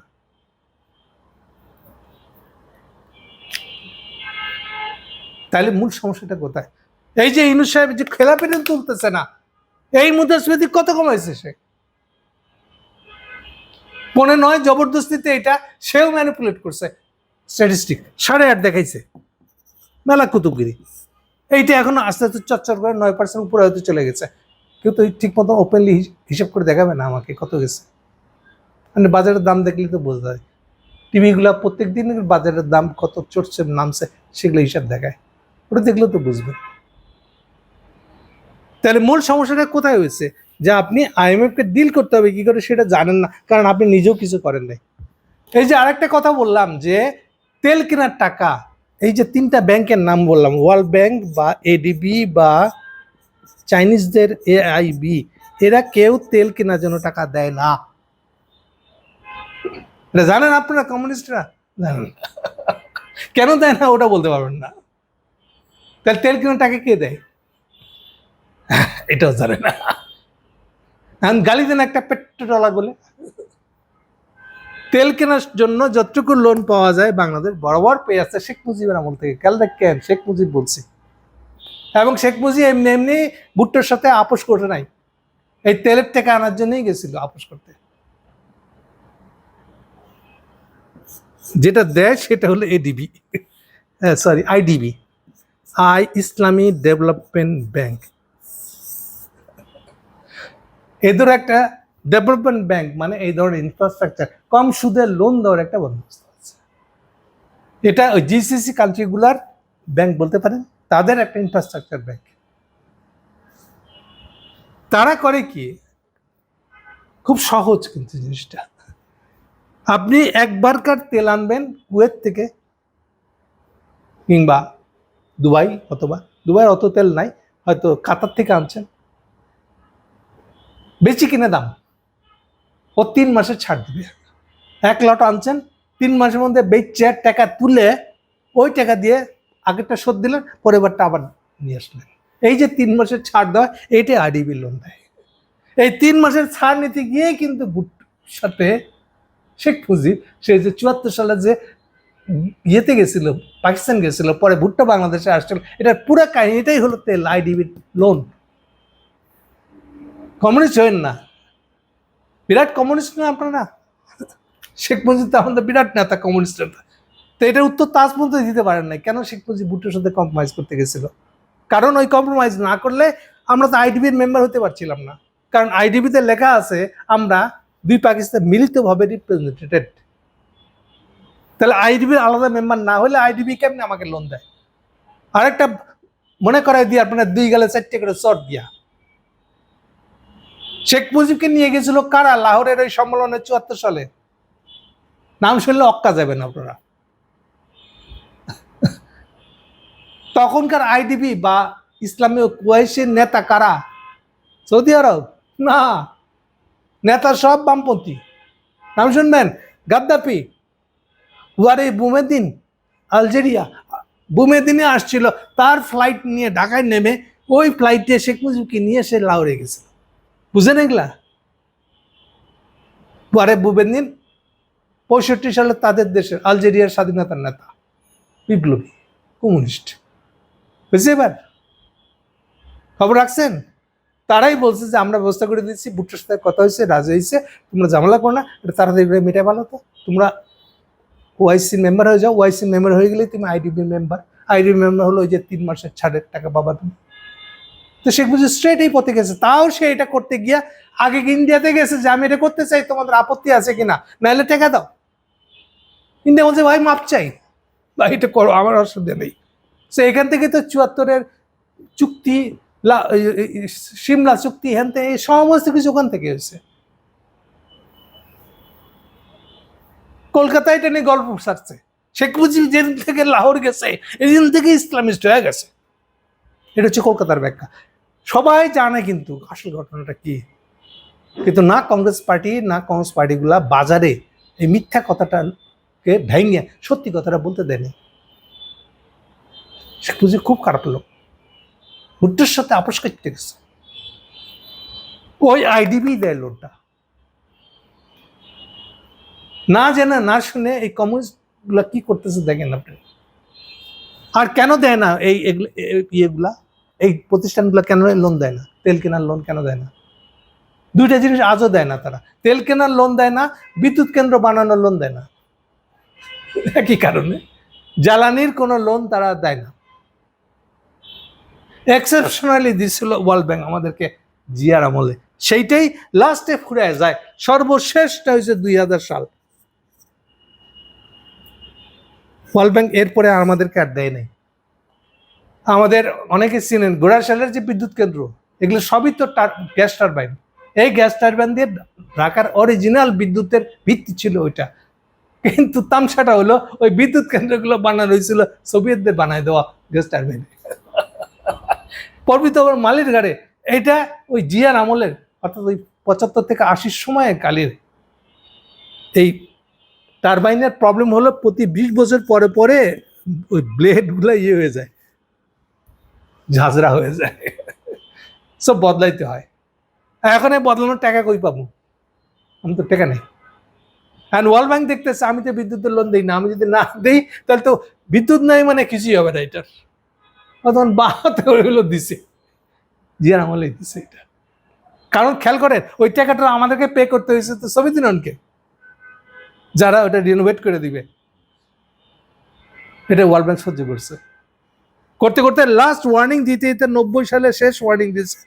তাহলে মূল সমস্যাটা কোথায়? এই যে ইউনূস সাহেব যে খেলাপিটা তুলতেছে না, এই মুদ্রাস্ফীতি কত কমাইছে সে? 9.5 জবরদস্তিতে এটা সেও ম্যানিপুলেট করছে, স্ট্যাটিস্টিক 8.5 দেখাইছে, মেলা কুতুবগিরি। এইটা এখন আস্তে আস্তে চচ্চর করে 9% উপরে হয়তো চলে গেছে, কেউ তো ঠিক মতো ওপেনলি হিসাব করে দেখাবে না আমাকে কত গেছে। মানে বাজারের দাম দেখলে তো বোঝা যায়, টিভিগুলা প্রত্যেক দিন বাজারের দাম কত চড়ছে নামছে সেগুলো হিসাব দেখায়, ওটা দেখলেও তো বুঝবে। তাহলে মূল সমস্যাটা কোথায় হয়েছে? যে আপনি IMF কে ডিল করতে হবে কি করে সেটা জানেন না, কারণ আপনি নিজেও কিছু করেন নাই। এই যে আরেকটা কথা বললাম যে তেল কেনার টাকা, এই যে 3টা ব্যাংকের নাম বললাম, ওয়ার্ল্ড ব্যাংক বা ADB বা চাইনিজদের AIB, এরা কেউ তেল কেনার জন্য টাকা দেয় না। এটা জানেন আপনারা কমিউনিস্টরা? জানেন কেন দেয় না ওটা বলতে পারবেন না। তাহলে তেল কেনার টাকা কে দেয় এটাও জানে না। গালি দেন একটা পেট্রোডলার বলে। তেল কেনার জন্য যতটুকু লোন পাওয়া যায় বাংলাদেশ বরাবর পেয়ে আসছে শেখ মুজিবের আমল থেকে। খেয়াল রাখেন, শেখ মুজিব বলছি, এবং শেখ মুজিব এমনি এমনি ভুট্টোর সাথে আপোষ করে নাই, এই তেলের টাকা আনার জন্যই গেছিল আপোষ করতে। যেটা দেয় সেটা হলো ADB, সরি IDB, ইসলামী ডেভেলপমেন্ট ব্যাংক। এদের একটা ডেভেলপমেন্ট ব্যাংক মানে এই ধরনের ইনফ্রাস্ট্রাকচার কম সুদে লোন দেওয়ার একটা বন্দোবস্ত আছে। এটা ওই GCC কান্ট্রিগুলার ব্যাংক বলতে পারেন, তাদের একটা ইনফ্রাস্ট্রাকচার ব্যাংক। তারা করে কি, খুব সহজ কিন্তু জিনিসটা, আপনি একবারকার তেল আনবেন কুয়েত থেকে কিংবা দুবাই, অথবা দুবাই অত তেল নাই, হয়তো কাতার থেকে আনছেন, বেশি কিনে দাম, ও 3 মাসে ছাড় দিবে। 1 লট আনছেন, 3 মাসের মধ্যে বেচে টাকা তুলে ওই টাকা দিয়ে আগেরটা শোধ দিলেন, পরেরবারটা আবার নিয়ে আসলেন। এই যে 3 মাসের ছাড় দেওয়া, এইটাই IDB লোন দেয়। এই 3 মাসের ছাড় নিতে গিয়ে কিন্তু ভুট্টোর সাথে শেখ মুজিব সেই যে 74 সালে যে ইয়েতে গেছিল, পাকিস্তান গেছিল, পরে ভুট্টো বাংলাদেশে আসছিল। এটার পুরো কাহিনীটাই হলো তেল, আইডিবির লোন। কমিউনিস্ট হইন না, বিরাট কমিউনিস্ট না আপনারা? শেখ মুজিব তো আমাদের বিরাট নেতা, কমিউনিস্ট নেতা। তো এটার উত্তর তাজ পর্যন্ত দিতে পারেন নাই, কেন শেখ মুজিব ভুট্টোর সাথে কম্প্রোমাইজ করতে গেছিল? কারণ ওই কম্প্রোমাইজ না করলে আমরা তো আইডিবির মেম্বার হতে পারছিলাম না। কারণ আইডিবিতে লেখা আছে আমরা দুই পাকিস্তান মিলিতভাবে রিপ্রেজেন্টেটেড। তাহলে আইডিবির আলাদা মেম্বার না হলে আইডিবি কেমনে আমাকে লোন দেয়? আরেকটা মনে করাই দিয়ে আপনার 2 গালে 4টে করে চট দিয়া। শেখ মুজিবকে নিয়ে গেছিল কারা লাহোরের ওই সম্মেলনে 74 সালে? নাম শুনলে অক্কা যাবেন আপনারা। তখনকার আইডিবি বা ইসলামী কুরাইশের নেতা কারা? সৌদি আরব না, নেতা সব বামপন্থী। নাম শুনবেন, গাদ্দাফি, ওয়ারে বুমেদিন, আলজেরিয়া। বুমেদিনে আসছিল, তার ফ্লাইট নিয়ে ঢাকায় নেমে ওই ফ্লাইটে শেখ মুজিবকে নিয়ে সে লাহোরে গেছিল। বুঝেন এগুলা? ওয়ারে বুমেদিন 65 সালে তাদের দেশের আলজেরিয়ার স্বাধীনতার নেতা, বিপ্লবী, কমিউনিস্ট। বুঝছে এবার? খবর রাখছেন? তারাই বলছে যে আমরা ব্যবস্থা করে দিচ্ছি, ভুট্টোর সাথে কথা হয়েছে, রাজি হয়েছে, তোমরা ঝামেলা করো না, এটা তাড়াতাড়ি মেটে ভালো। তো তোমরা ওআইসি মেম্বার হয়ে যাও, ওআইসি মেম্বার হয়ে গেলে তুমি আইডিবি মেম্বার। আইডিবি মেম্বার হলো ওই যে 3 মাসের ছাড়ের টাকা বাবা তুমি। তো শেখ মুজিব স্ট্রেট এই পথে গেছে। তাও সে এটা করতে গিয়া আগে ইন্ডিয়াতে গেছে যে আমি এটা করতে চাই, তোমাদের আপত্তি আছে কিনা, নাহলে টাকা দাও। ইন্ডিয়া বলছে ভাই মাপ চাই, ভাই এটা করো, আমার অসুবিধা নেই। সো এখান থেকে তো 74-এর চুক্তি, সিমলা চুক্তি, হ্যান এই সমস্ত কিছু ওখান থেকে হয়েছে। কলকাতায় এটা নিয়ে গল্প ছাড়ছে। শেখ মুজিব যেদিন থেকে লাহোর গেছে এদিন থেকে ইসলামিস্ট হয়ে গেছে। এটা হচ্ছে কলকাতার ব্যাখ্যা। সবাই জানে কিন্তু আসল ঘটনাটা কি। কিন্তু না কংগ্রেস পার্টি না কংগ্রেস পার্টিগুলা বাজারে এই মিথ্যা কথাটাকে ভেঙে সত্যি কথাটা বলতে দেয়নি। শেখ মুজিব খুব খারাপ লোক, ভুট্টোর সাথে আপোষ করতে গেছে। ওই আইডিবি দেয় লোনটা, না জেনে না শুনে। এই কমিউনিস্ট গুলা কি করতেছে দেখেন আপনি। আর কেন দেয় না এই ইয়েগুলা, এই প্রতিষ্ঠানগুলো কেন লোন দেয় না? তেল কেনার লোন কেন দেয় না? দুইটা জিনিস আজও দেয় না তারা। তেল কেনার লোন দেয় না, বিদ্যুৎ কেন্দ্র বানানোর লোন দেয় না। একই কারণে জ্বালানির কোনো লোন তারা দেয় না। এক্সেপশনালি দিছিল ওয়ার্ল্ড ব্যাংক আমাদেরকে জিয়ার আমলে, সেইটাই লাস্টে ফুরে যায়। সর্বশেষটা হয়েছে 2000 সাল। ওয়ার্ল্ড ব্যাংক এরপরে আমাদেরকে আর দেয় নাই। আমাদের অনেকে চিনেন গোড়াশালের যে বিদ্যুৎ কেন্দ্র, এগুলো সবই তো গ্যাস টারবাইন। এই গ্যাস টারবাইন দিয়ে ঢাকার অরিজিনাল বিদ্যুতের ভিত্তি ছিল ওইটা। কিন্তু তামসাটা হলো ওই বিদ্যুৎ কেন্দ্রগুলো বানানো হয়েছিল সোভিয়েতদের বানায় দেওয়া গ্যাস টারবাইন। পরবিত আবার মালির ঘাড়ে এইটা ওই জিয়ার আমলের, অর্থাৎ ওই 75 থেকে 80 সময়ের কালের এই টারবাইনের প্রবলেম হলো প্রতি 20 বছর পরে পরে ওই ব্লেডগুলো ইয়ে হয়ে যায়, ঝাঁঝরা হয়ে যায়, সব বদলাইতে হয়। এখন এই বদলানোর টাকা কই পাবো? আমি তো টাকা নেই। আর ওয়ার্ল্ড ব্যাংক দেখতেছে আমি তো বিদ্যুতের লোন দিই না, আমি যদি না দিই তাহলে তো বিদ্যুৎ নাই, মানে কিছুই হবে না। এটার তখন বাহাতে হলো দিছে, জিয়ার আমলে দিছে এটা। কারণ খেয়াল করেন ওই টাকাটা আমাদেরকে পে করতে হয়েছে তো সোভিয়েত ইউনিয়নকে, যারা ওটা রিনোভেট করে দিবে। এটা ওয়ার্ল্ড ব্যাংক সহ্য করছে, করতে করতে লাস্ট ওয়ার্নিং দিতে দিতে 90 সালে শেষ ওয়ার্নিং দিয়েছে।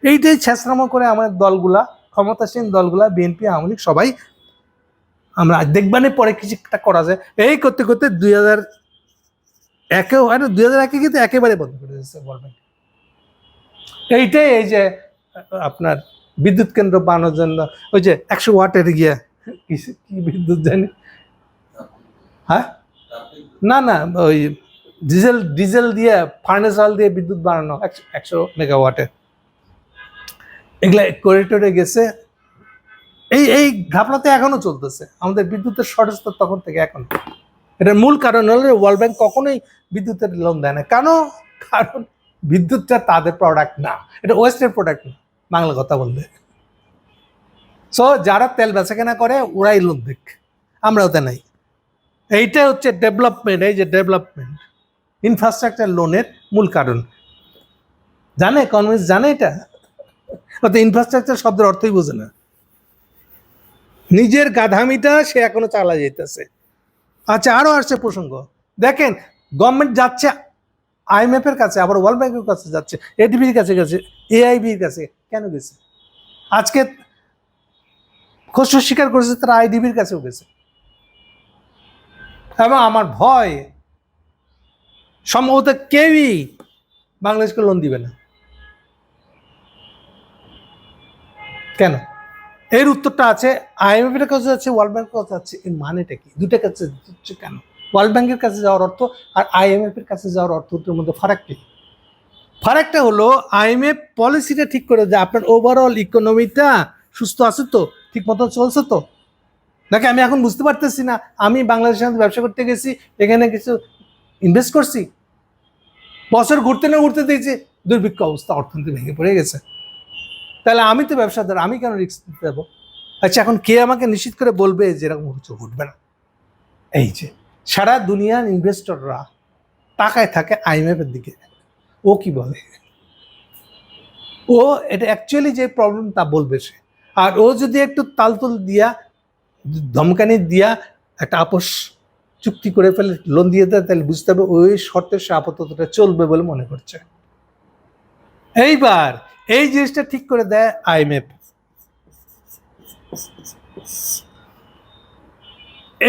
এইটাই ছেঁচড়ামো করে আমাদের দলগুলা, ক্ষমতাসীন দলগুলা, বিএনপি, আওয়ামী লীগ, সবাই আমরা দেখবানে পরে কিছু একটা করা যায় এই করতে করতে 2001-এও হয় না, 2001-এ কিন্তু একেবারে বন্ধ করে দিয়েছে ওয়ার্ল্ড ব্যাংক। এইটাই এই যে আপনার বিদ্যুৎ কেন্দ্র বানানোর জন্য ওই যে 100 ওয়াটের গিয়া কি বিদ্যুৎ জানি, হ্যাঁ না না ওই ডিজেল দিয়ে ফার্নেস অয়েল দিয়ে বিদ্যুৎ বানানো 100 মেগাওয়াটের, এগুলা করিডোরে গেছে। এই ঘাপলাতে এখনো চলতেছে আমাদের বিদ্যুতের শর্টেজ তো তখন থেকে এখন। এটার মূল কারণ হলো ওয়ার্ল্ড ব্যাংক কখনোই বিদ্যুতের লোন দেয় না। কেন? কারণ বিদ্যুৎটা তাদের প্রোডাক্ট না, এটা ওয়েস্টের প্রোডাক্ট না, বাংলা কথা বলতে। সো যারা তেল বেচা কেনা করে ওরাই লোন দেখ, আমরা ওতে নাই। এইটা হচ্ছে ডেভেলপমেন্ট, এই যে ডেভেলপমেন্ট ইনফ্রাস্ট্রাকচার লোনের মূল কারণ। জানে ইকোনমিস্ট, জানে এটা? অর্থাৎ ইনফ্রাস্ট্রাকচার শব্দের অর্থই বোঝে না, নিজের গাধামিটা সে এখনো চালা যেতেছে। আচ্ছা, আরো আসছে প্রসঙ্গ, দেখেন গভর্নমেন্ট যাচ্ছে IMF এর কাছে, আবার ওয়ার্ল্ড ব্যাংকের কাছে যাচ্ছে, ADBর কাছে গেছে, AIBর কাছে। কেন গেছে? আজকে খসরু স্বীকার করেছে তারা IDBর কাছেও গেছে। এবং আমার ভয় সম্ভবত কেউই বাংলাদেশকে লোন দিবে না। কেন? এর উত্তরটা আছে IMF এর কাছে যাচ্ছে, ওয়ার্ল্ড ব্যাংকের কাছে যাচ্ছে। এর মানেটা কি? দুটা কাছে যাচ্ছে কেন? ওয়ার্ল্ড ব্যাংকের কাছে যাওয়ার অর্থ আর IMF এর কাছে যাওয়ার অর্থের মধ্যে ফারাক কি? ফারাকটা হলো IMF পলিসিটা ঠিক করে যে আপনার ওভারঅল ইকোনমিটা সুস্থ আছে তো, ঠিক মতো চলছে তো, নাকি আমি এখন বুঝতে পারতেছি না, আমি বাংলাদেশের সাথে ব্যবসা করতে গেছি, এখানে কিছু ইনভেস্ট করছি, বছর ঘুরতে না ঘুরতে দিয়েছি, দুর্ভিক্ষ অবস্থা, অর্থনীতি ভেঙে পড়ে গেছে, তাহলে আমি তো ব্যবসাদার, আমি কেন রিস্ক নিতে যাবো? আচ্ছা, এখন কে আমাকে নিশ্চিত করে বলবে যে এরকম কিছু ঘটবে না? এই যে সারা দুনিয়ার ইনভেস্টররা তাকায় থাকে IMF এর দিকে। ও কি বলে? ও এটা অ্যাকচুয়ালি যে প্রবলেম তা বলবে সে। আর ও যদি একটু তালতুল দিয়া, ধমকানি দিয়া একটা আপোষ চুক্তি করে ফেলে, লোন দিয়ে দেয়, তাহলে বুঝতে হবে ওই শর্তে সে আপাততটা চলবে বলে মনে করছে। এইবার এই জিনিসটা ঠিক করে দেয় IMF।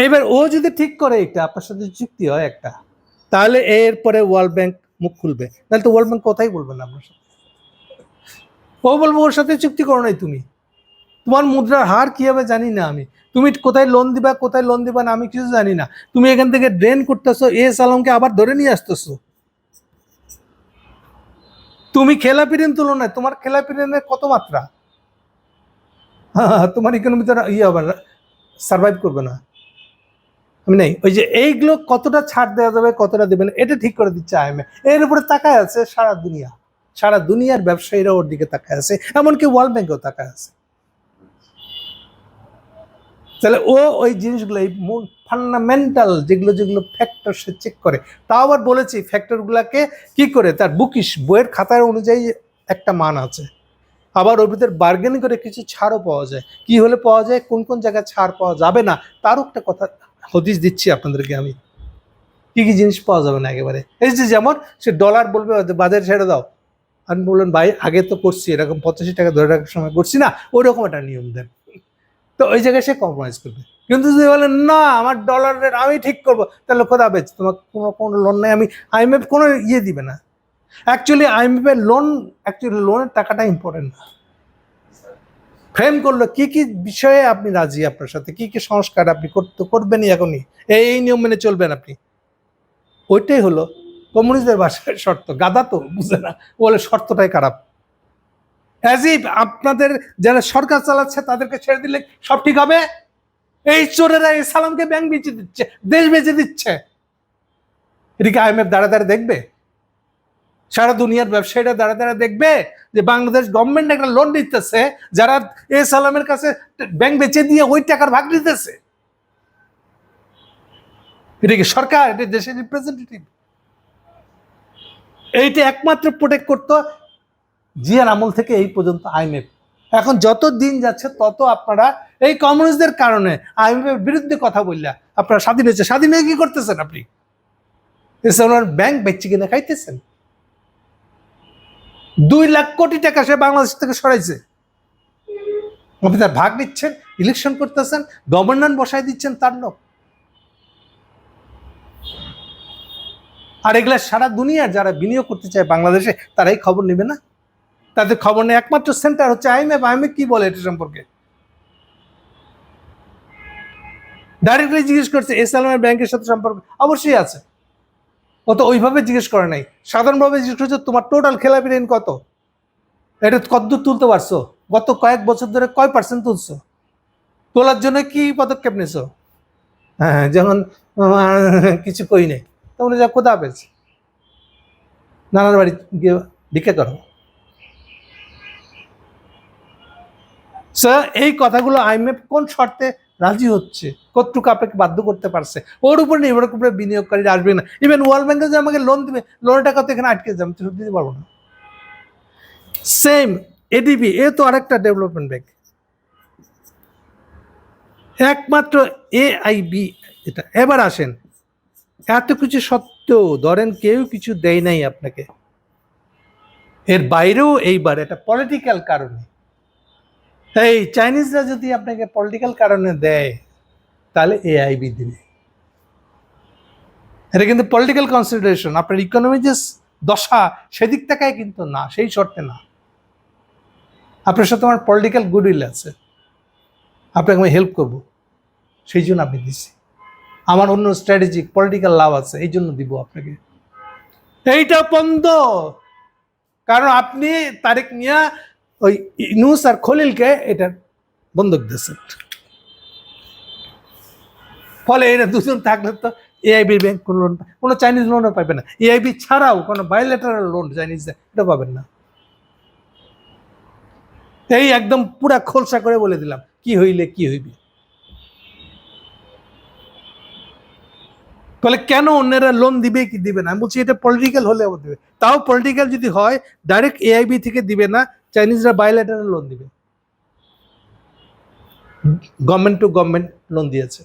এইবার ও যদি ঠিক করে এটা আপনার সাথে চুক্তি হয় একটা, তাহলে এরপরে ওয়ার্ল্ড ব্যাংক মুখ খুলবে, তাহলে তো ওয়ার্ল্ড ব্যাংক কথাই বলবে না আপনার সাথে। ও বলবো ওর সাথে চুক্তি করো নাই তুমি, তোমার মুদ্রার হার কি হবে জানি না আমি, তুমি কোথায় লোন দিবা কোথায় লোন দিবা না আমি কিছু জানি না, তুমি এখান থেকে ড্রেন করতেছো, এস আলমকে আবার ধরে নিয়ে আসতেছো। তুমি খেলাপি ঋণ তুলনায় তোমার খেলাপি ঋণের কত মাত্রা? তোমার ইকোনমি তো ইয়ে হবে না, সার্ভাইভ করবে না। আমি নেই, ওই যে এইগুলো কতটা ছাড় দেওয়া যাবে কতটা দেবেন এটা ঠিক করে দিচ্ছে IMF। এর উপরে তাকায় আছে সারা দুনিয়া, সারা দুনিয়ার ব্যবসায়ীরা ওর দিকে তাকায় আছে, এমনকি ওয়ার্ল্ড ব্যাংকেও তাকায় আছে। তাহলে ও ওই জিনিসগুলো, এই ফান্ডামেন্টাল যেগুলো যেগুলো ফ্যাক্টর সে চেক করে, তাও আবার বলেছি ফ্যাক্টরগুলোকে কি করে তার বুকিশ বইয়ের খাতার অনুযায়ী একটা মান আছে, আবার ওর ভিতরে বার্গেনিং করে কিছু ছাড়ও পাওয়া যায়, কি হলে পাওয়া যায়, কোন কোন জায়গায় ছাড় পাওয়া যাবে না, তারও একটা কথা হদিশ দিচ্ছি আপনাদেরকে আমি, কি কি জিনিস পাওয়া যাবে না একেবারে। এই যে যেমন সে ডলার বলবে বাজারে ছেড়ে দাও, আমি বললেন ভাই আগে তো করছি এরকম 85 টাকা ধরে রাখার সময় করছি না, ওই রকম একটা নিয়ম দেন, তো ওই জায়গায় সে কম্প্রোমাইজ করবে। কিন্তু যদি বলেন না আমার ডলার রেট আমি ঠিক করবো, তাহলে খোদা বেচ, তোমার কোনো লোন নেই, আমি IMF কোনো ইয়ে দিবে না। অ্যাকচুয়ালি IMF এর লোন, অ্যাকচুয়ালি লোনের টাকাটা ইম্পর্টেন্ট না, ফ্রেম করলো কি কি বিষয়ে আপনি রাজি, আপনার সাথে কি কি সংস্কার আপনি করবেনই এখনই, এই নিয়ম মেনে চলবেন আপনি, ওইটাই হলো কমিউনিস্টদের ভাষায় শর্ত। গাদা তো বুঝে না, বলে শর্তটাই খারাপ। অ্যাজ ইফ আপনাদের যারা সরকার চালাচ্ছে তাদেরকে ছেড়ে দিলে সব ঠিক হবে। এই চোরেরা এই সালামকে ব্যাংক বেঁচে দিচ্ছে, দেশ বেঁচে দিচ্ছে, এদিকে IMF দাঁড়া দাঁড়া দেখবে, সারা দুনিয়ার ব্যবসায়ীরা দাঁড়া দাঁড়া দেখবে যে বাংলাদেশ গভর্নমেন্ট একটা লোন দিতেছে, যারা এ সালামের কাছে ব্যাংক বেচে দিয়ে ওই টাকার ভাগ দিতেছে। এটা কি সরকার? এটা দেশের রিপ্রেজেন্টেটিভ। এইটা একমাত্র প্রোটেক্ট করতো জিয়ার আমল থেকে এই পর্যন্ত IMF। এখন যত দিন যাচ্ছে তত আপনারা এই কমিউনিস্টদের কারণে IMF এর বিরুদ্ধে কথা বললে আপনারা স্বাধীন হয়েছে, স্বাধীন হয়ে কি করতেছেন আপনি? ব্যাংক বেচে কিনে খাইতেছেন। 2 লাখ কোটি টাকা সে বাংলাদেশ থেকে সরাইছে, আপনি তার ভাগ নিচ্ছেন, ইলেকশন করতেছেন, গভর্নর বসাই দিচ্ছেন তার লোক। আর এগুলা সারা দুনিয়ার যারা বিনিয়োগ করতে চায় বাংলাদেশে তারাই খবর নেবে না? তাদের খবর নেই, একমাত্র সেন্টার হচ্ছে IMF। IMF কি বলে এটা সম্পর্কে? ডাইরেক্টলি জিজ্ঞেস করছে এস আলমের ব্যাংকের সাথে সম্পর্ক অবশ্যই আছে, ও তো ওইভাবে জিজ্ঞেস করে নাই, সাধারণভাবে জিজ্ঞেস করছে তোমার টোটাল খেলাপি ঋণ কত, এটা কতদূর তুলতে পারছো, গত কয়েক বছর ধরে কয় % তুলছো, তোলার জন্য কি পদক্ষেপ নিছো? হ্যাঁ, যেমন কিছু কই নেই, তোমরা যা কোথা পেয়েছে, নানার বাড়ি গিয়ে ভিক্ষা করো। স্যার এই কথাগুলো IMF কোন শর্তে রাজি হচ্ছে, কতটুকু আপনাকে বাধ্য করতে পারছে, ওর উপর নির্ভর করে বিনিয়োগকারীরা আসবে না। ইভেন ওয়ার্ল্ড ব্যাংকে যে আমাকে লোন দিবে, লোনের টাকা তো এখানে আটকে যাবে, আমি দিতে পারবো না। সেম এডিবি, এ তো আরেকটা ডেভেলপমেন্ট ব্যাংক, একমাত্র AIB এটা। এবার আসেন, এত কিছু সত্ত্বেও ধরেন কেউ কিছু দেয় নাই আপনাকে, এর বাইরেও এইবার এটা পলিটিক্যাল কারণে, এই চাইনিজরা যদি আপনাকে পলিটিক্যাল কারণে দেয় তাহলে AIB দিবে। এটা কিন্তু পলিটিক্যাল কনসিডারেশন, আপনার ইকোনমি যে দশা সেদিক থেকে কিন্তু না, সেই শর্তে না। আপনার সাথে আমার পলিটিক্যাল গুডউইল আছে, আপনাকে আমি হেল্প করবো, সেই জন্য আপনি দিচ্ছি। আমার অন্য স্ট্র্যাটেজিক পলিটিক্যাল লাভ আছে, এই জন্য দিব আপনাকে। এইটা বন্ধ, কারণ আপনি তারেক মিয়া ওই ইউনূস আর খলিলকে এটা বন্ধক দিয়েছেন। ফলে এরা দুজন থাকলে তো AIB ব্যাংক কোনো লোন, কোনো চাইনিজ লোনও পাবে না। AIB ছাড়াও কোনো বাইলেটারাল লোন চাইনিজ এটা পাবেন না। এই একদম পুরা খোলসা করে বলে দিলাম কি হইলে কি হইবে। তাহলে কেন অন্যরা লোন দিবে কি দিবে না, আমি বলছি এটা পলিটিক্যাল হলে দিবে। তাও পলিটিক্যাল যদি হয় ডাইরেক্ট AIB থেকে দিবে না, চাইনিজরা বাইলেটারাল লোন দিবে, গভর্নমেন্ট টু গভর্নমেন্ট লোন দিয়েছে,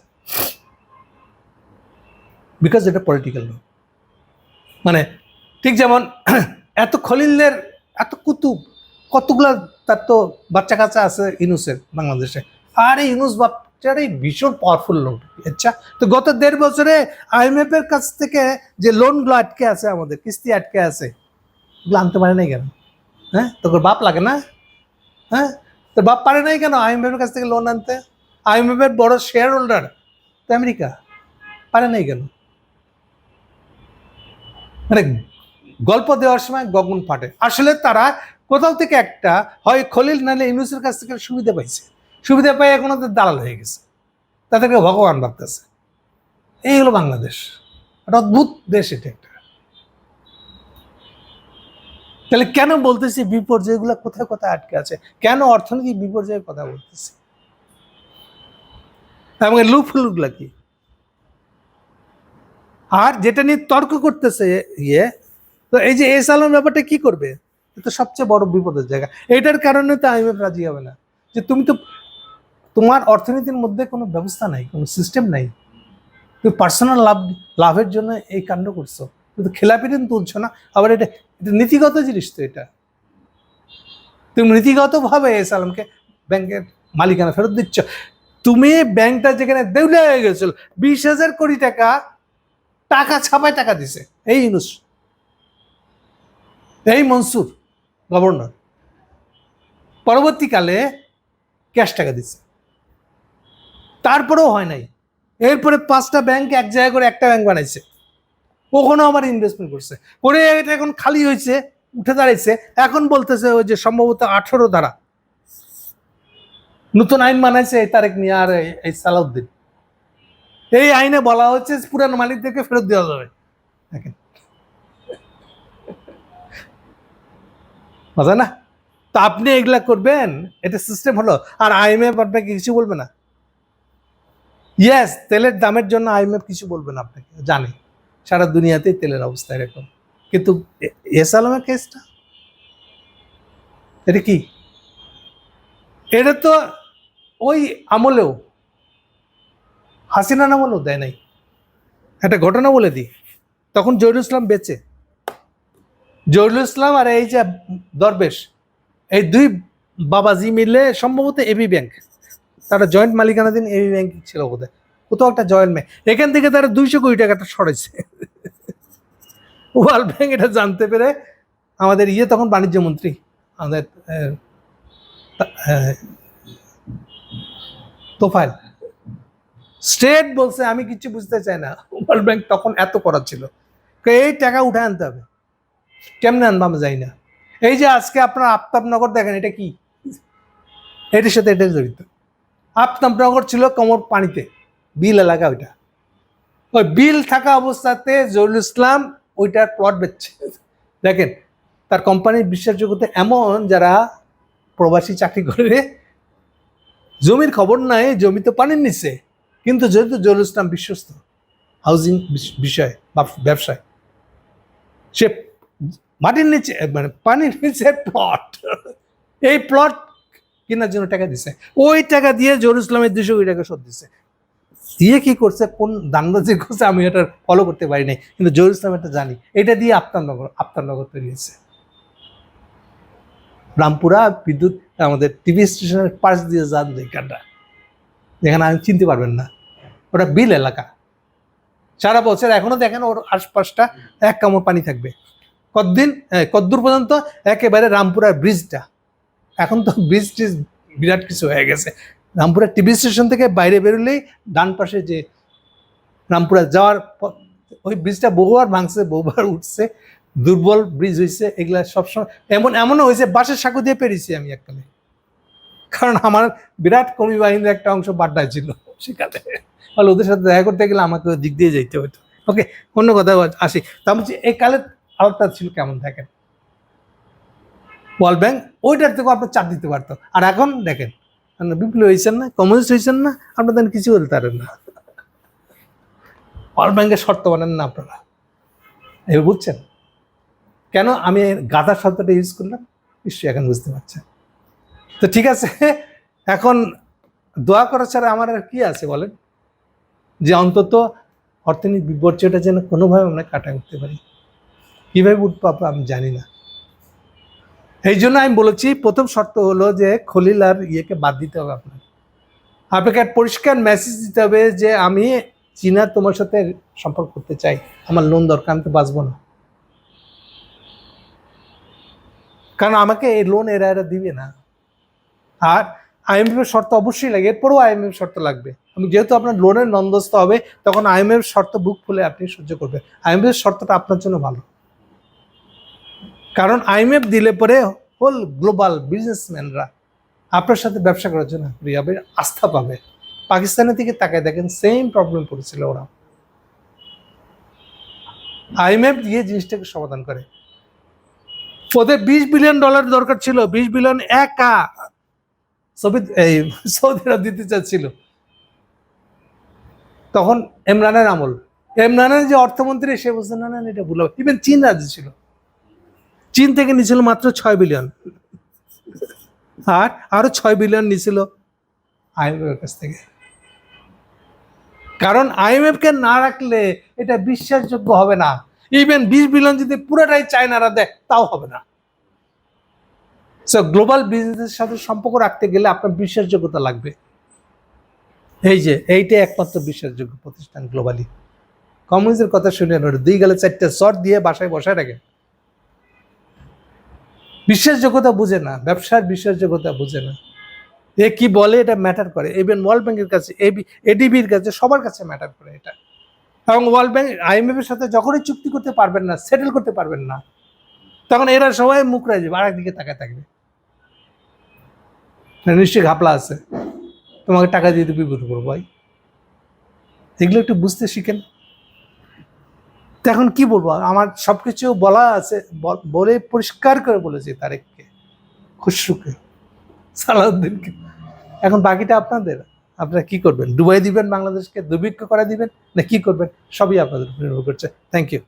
বিকজ এটা পলিটিক্যাল লোন। মানে ঠিক যেমন এত খলিলের এত কুতুব, কতগুলা তার তো বাচ্চা কাচ্চা আছে ইউনূসের বাংলাদেশে, আর এই ইউনূস বাচ্চারাই ভীষণ পাওয়ারফুল লোন। আচ্ছা, তো গত 1.5 বছরে IMF এর কাছ থেকে যে লোনগুলো আটকে আছে, আমাদের কিস্তি আটকে আছে, এগুলো আনতে পারে নাই কেন? হ্যাঁ, তোর বাপ লাগে না? হ্যাঁ, তোর বাপ পারে নাই কেন IMF এর কাছ থেকে লোন আনতে? IMF এর বড় শেয়ার হোল্ডার তো আমেরিকা, পারে নাই কেন? মানে গল্প দেওয়ার সময় গগন ফাটে। আসলে তারা কোথাও থেকে একটা হয় খলিল নাহলে ইউনূসের কাছ থেকে সুবিধা পাইছে, সুবিধা পাই এখন ওদের দালাল হয়ে গেছে, তাদেরকে ভগবান ভাবতেছে। এই হলো বাংলাদেশ, একটা অদ্ভুত দেশ এটা একটা। তাহলে কেন বলতেছি বিপর্যয়গুলো কোথায় কোথায় আটকে আছে, কেন অর্থনৈতিক বিপর্যয়ের কথা বলতেছি, এবং লুফুলগুলা কি? আর যেটা নিয়ে তর্ক করতেছে তো এই যে এস আলম ব্যাপারটা কি করবে, এটা সবচেয়ে বড় বিপদের জায়গা। এটার কারণে তো IMF রাজি হবে না, যে তুমি তো তোমার অর্থনীতির মধ্যে কোনো ব্যবস্থা নাই, কোনো সিস্টেম নাই, তুমি পার্সোনাল লাভের জন্য এই কাণ্ড করছো, কিন্তু খেলাপি ঋণ তুলছো না। আবার এটা নীতিগত জিনিস তো, এটা তুমি নীতিগতভাবে এস আলমকে ব্যাংকের মালিকানা ফেরত দিচ্ছ। তুমি ব্যাংকটা যেখানে দেউলিয়া হয়ে গেছিল, 20,000 কোটি টাকা টাকা ছাপায় টাকা দিছে এই ইউনূস, এই মনসুর গভর্নর, পরবর্তীকালে ক্যাশ টাকা দিচ্ছে, তারপরেও হয় নাই। এরপরে 5টা ব্যাংক এক জায়গায় করে একটা ব্যাংক বানাইছে, ওখানেও আমার ইনভেস্টমেন্ট করছে, করে এটা এখন খালি হয়েছে, উঠে দাঁড়াইছে। এখন বলতেছে ওই যে সম্ভবত 18 ধারা নতুন আইন বানাইছে এই তারেক মিয়া আর এই সালাউদ্দিন, এই আইনে বলা হচ্ছে পুরানো মালিকদেরকে ফেরত দেওয়া যাবে। দেখেন মজা না? তো আপনি এগুলা করবেন, এটা সিস্টেম হলো। আর IMF আপনাকে কিছু বলবে না। ইয়েস, তেলের দামের জন্য IMF কিছু বলবে না আপনাকে, জানে সারা দুনিয়াতেই তেলের অবস্থা এরকম। কিন্তু এস আলমের কেসটা এটা কি? এটা তো ওই আমলেও হাসিনা আমলেও দেয় নাই। একটা ঘটনা বলে দিই, তখন জহিরুল ইসলাম বেঁচে, জহিরুল ইসলাম আর এই যে দরবেশ, এই দুই বাবাজি মিলে সম্ভবত এবি ব্যাংক, তারা জয়েন্ট মালিকানাধীন এবি ব্যাংক ছিল বোধহয়, কোথাও একটা জয়েন্ট ব্যাংক, এখান থেকে তারা 200 কোটি টাকাটা সরাইছে। ওয়ার্ল্ড ব্যাংক এটা জানতে পেরে, আমাদের তখন বাণিজ্য মন্ত্রী আমাদের তোফায়েল স্ট্রেট বলছে আমি কিছু বুঝতে চাই না। ওয়ার্ল্ড ব্যাংক তখন এত করা ছিল, এই টাকা উঠে আনতে হবে, কেমনে আনবো আমরা যাই না। এই যে আজকে আপনার আফতাবনগর দেখেন, এটা কি? এটার সাথে এটা জড়িত। আফতাবনগর ছিল কোমর পানিতে, বিল এলাকা, ওইটা ওই বিল থাকা অবস্থাতে জহিরুল ইসলাম ওইটার প্লট বেচছে। দেখেন তার কোম্পানির বিশ্বাসযোগ্যতা এমন, যারা প্রবাসী চাকরি করে জমির খবর নাই, জমি তো পানির নিচে, কিন্তু যেহেতু জহুরুল ইসলাম বিশ্বস্ত হাউজিং বিষয়ে বা ব্যবসায়, সে মাটির নিচে মানে পানির নিচে প্লট, এই প্লট কেনার জন্য টাকা দিছে, ওই টাকা দিয়ে জহুরুল ইসলামের 200 কোটি টাকা শোধ দিছে। দিয়ে কি করছে, কোন দান্দাজি করছে আমি এটা ফলো করতে পারি নাই, কিন্তু জহুরুল ইসলাম এটা জানি। এটা দিয়ে আফতারনগর তৈরি হয়েছে। রামপুরা বিদ্যুৎ আমাদের টিভি স্টেশনের পাশ দিয়ে যান যেখানটা, যেখানে আমি চিনতে পারবেন না, ওটা বিল এলাকা। সারা বছর এখনো দেখেন ওর আশপাশটা এক কামড় পানি থাকবে। কতদূর পর্যন্ত, একেবারে রামপুরার ব্রিজটা। এখন তো ব্রিজ টিজ বিরাট কিছু হয়ে গেছে। রামপুরা টিভি স্টেশন থেকে বাইরে বেরোলেই ডান পাশে যে রামপুরা যাওয়ার ওই ব্রিজটা বহুবার ভাঙছে, বহুবার উঠছে, দুর্বল ব্রিজ হয়েছে। এগুলা সবসময় এমনও হয়েছে বাসের সাঁকো দিয়ে পেরেছি আমি এককালে, কারণ আমার বিরাট কর্মী বাহিনীর একটা অংশ বাড্ডায় ছিল সেখানে, ফলে ওদের সাথে দেখা করতে গেলে আমাকে ওই দিক দিয়ে যেতে হতো। ওকে, অন্য কথা আসি। তা বলছি এই কালের আলোটা ছিল কেমন দেখেন, ওয়ার্ল্ড ব্যাংক ওইটার থেকেও আপনার চাপ দিতে পারতো। আর এখন দেখেন, বিপ্লবী হয়েছেন না, কমিউনিস্ট হয়েছেন না, আপনাদের কিছু বলতে পারেন না। ওয়ার্ল্ড ব্যাংকের শর্ত বানান না আপনারা, এবার বুঝছেন কেন আমি গাধার শব্দটা ইউজ করলাম? নিশ্চয়ই এখন বুঝতে পারছেন। তো ঠিক আছে, এখন দোয়া করা ছাড়া আমার আর কি আছে বলেন, যে অন্তত অর্থনৈতিক বিপর্যয়টা যেন কোনোভাবে আমরা কাটা উঠতে পারি। কীভাবে উঠবো আমি জানি না। এই জন্য আমি বলেছি প্রথম শর্ত হলো যে খলিল আর ইয়েকে বাদ দিতে হবে। আপনাকে একটা পরিষ্কার মেসেজ দিতে হবে যে আমি চীনা তোমার সাথে সম্পর্ক করতে চাই, আমার লোন দরকার, আমি তো বাঁচবো না, কারণ আমাকে এই লোন এরা দিবে না। আর IMF শর্ত অবশ্যই লাগে, এরপরেও IMF শর্ত লাগবে। আমি যেহেতু আপনার লোনের নন্দস্ত হবে, তখন IMF শর্ত বুক ফুলে আপনি সহ্য করবেন। IMF শর্তটা আপনার জন্য ভালো, কারণ IMF দিলে পরে হোল গ্লোবাল বিজনেসম্যানরা আপনার সাথে ব্যবসা করার জন্য আস্থা পাবে। পাকিস্তানের দিকে তাকায় দেখেন, সেম প্রবলেম পড়েছিল ওরা। IMF দিয়ে জিনিসটাকে সমাধান করে। ওদের $20 বিলিয়ন দরকার ছিল, 20 বিলিয়ন একা সৌদি আরব দিতে চাচ্ছিল। তখন ইমরানের আমল, ইমরানের যে অর্থমন্ত্রী সে বলছে না না এটা ভুল হবে। ইভেন চীন রাজি ছিল, চীন থেকে নিয়েছিল মাত্র 6 বিলিয়ন, আর আরো 6 বিলিয়ন নিয়েছিল IMF এর কাছ থেকে। কারণ IMF কে না রাখলে এটা বিশ্বাসযোগ্য হবে না। ইভেন 20 বিলিয়ন যদি পুরোটাই চায়নারা দেয় তাও হবে না। সো গ্লোবাল বিজনেসের সাথে সম্পর্ক রাখতে গেলে আপনার বিশ্বাসযোগ্যতা লাগবে। এইটাই একমাত্র বিশ্বাসযোগ্য প্রতিষ্ঠান গ্লোবালি। কমিউনিস্টের কথা শুনে 2 গালে 4টে শট দিয়ে বাসায় বসায় রাখে। বিশ্বাসযোগ্যতা বুঝে না, ব্যবসার বিশ্বাসযোগ্যতা বুঝে না। এ কি বলে এটা ম্যাটার করে। ইভেন ওয়ার্ল্ড ব্যাংকের কাছে, ADBর কাছে, সবার কাছে ম্যাটার করে এটা। এবং ওয়ার্ল্ড ব্যাংক IMF এর সাথে যখনই চুক্তি করতে পারবেন না, সেটেল করতে পারবেন না, তখন এরা সবাই মুখ রাখবে, আর একদিকে তাকায় থাকবে, নিশ্চয়ই ঘাপলা আছে, তোমাকে টাকা দিয়ে দিবি করবো ভাই। এগুলো একটু বুঝতে শিখেন। তো এখন কি বলবো, আমার সবকিছু বলা আছে, বলে পরিষ্কার করে বলেছি তারেককে, খুশরুকে, সালাউদ্দিনকে। এখন বাকিটা আপনাদের, আপনারা কি করবেন? ডুবাই দিবেন বাংলাদেশকে, দুর্ভিক্ষ করে দিবেন, না কি করবেন? সবই আপনাদের উপর নির্ভর করছে। Thank you.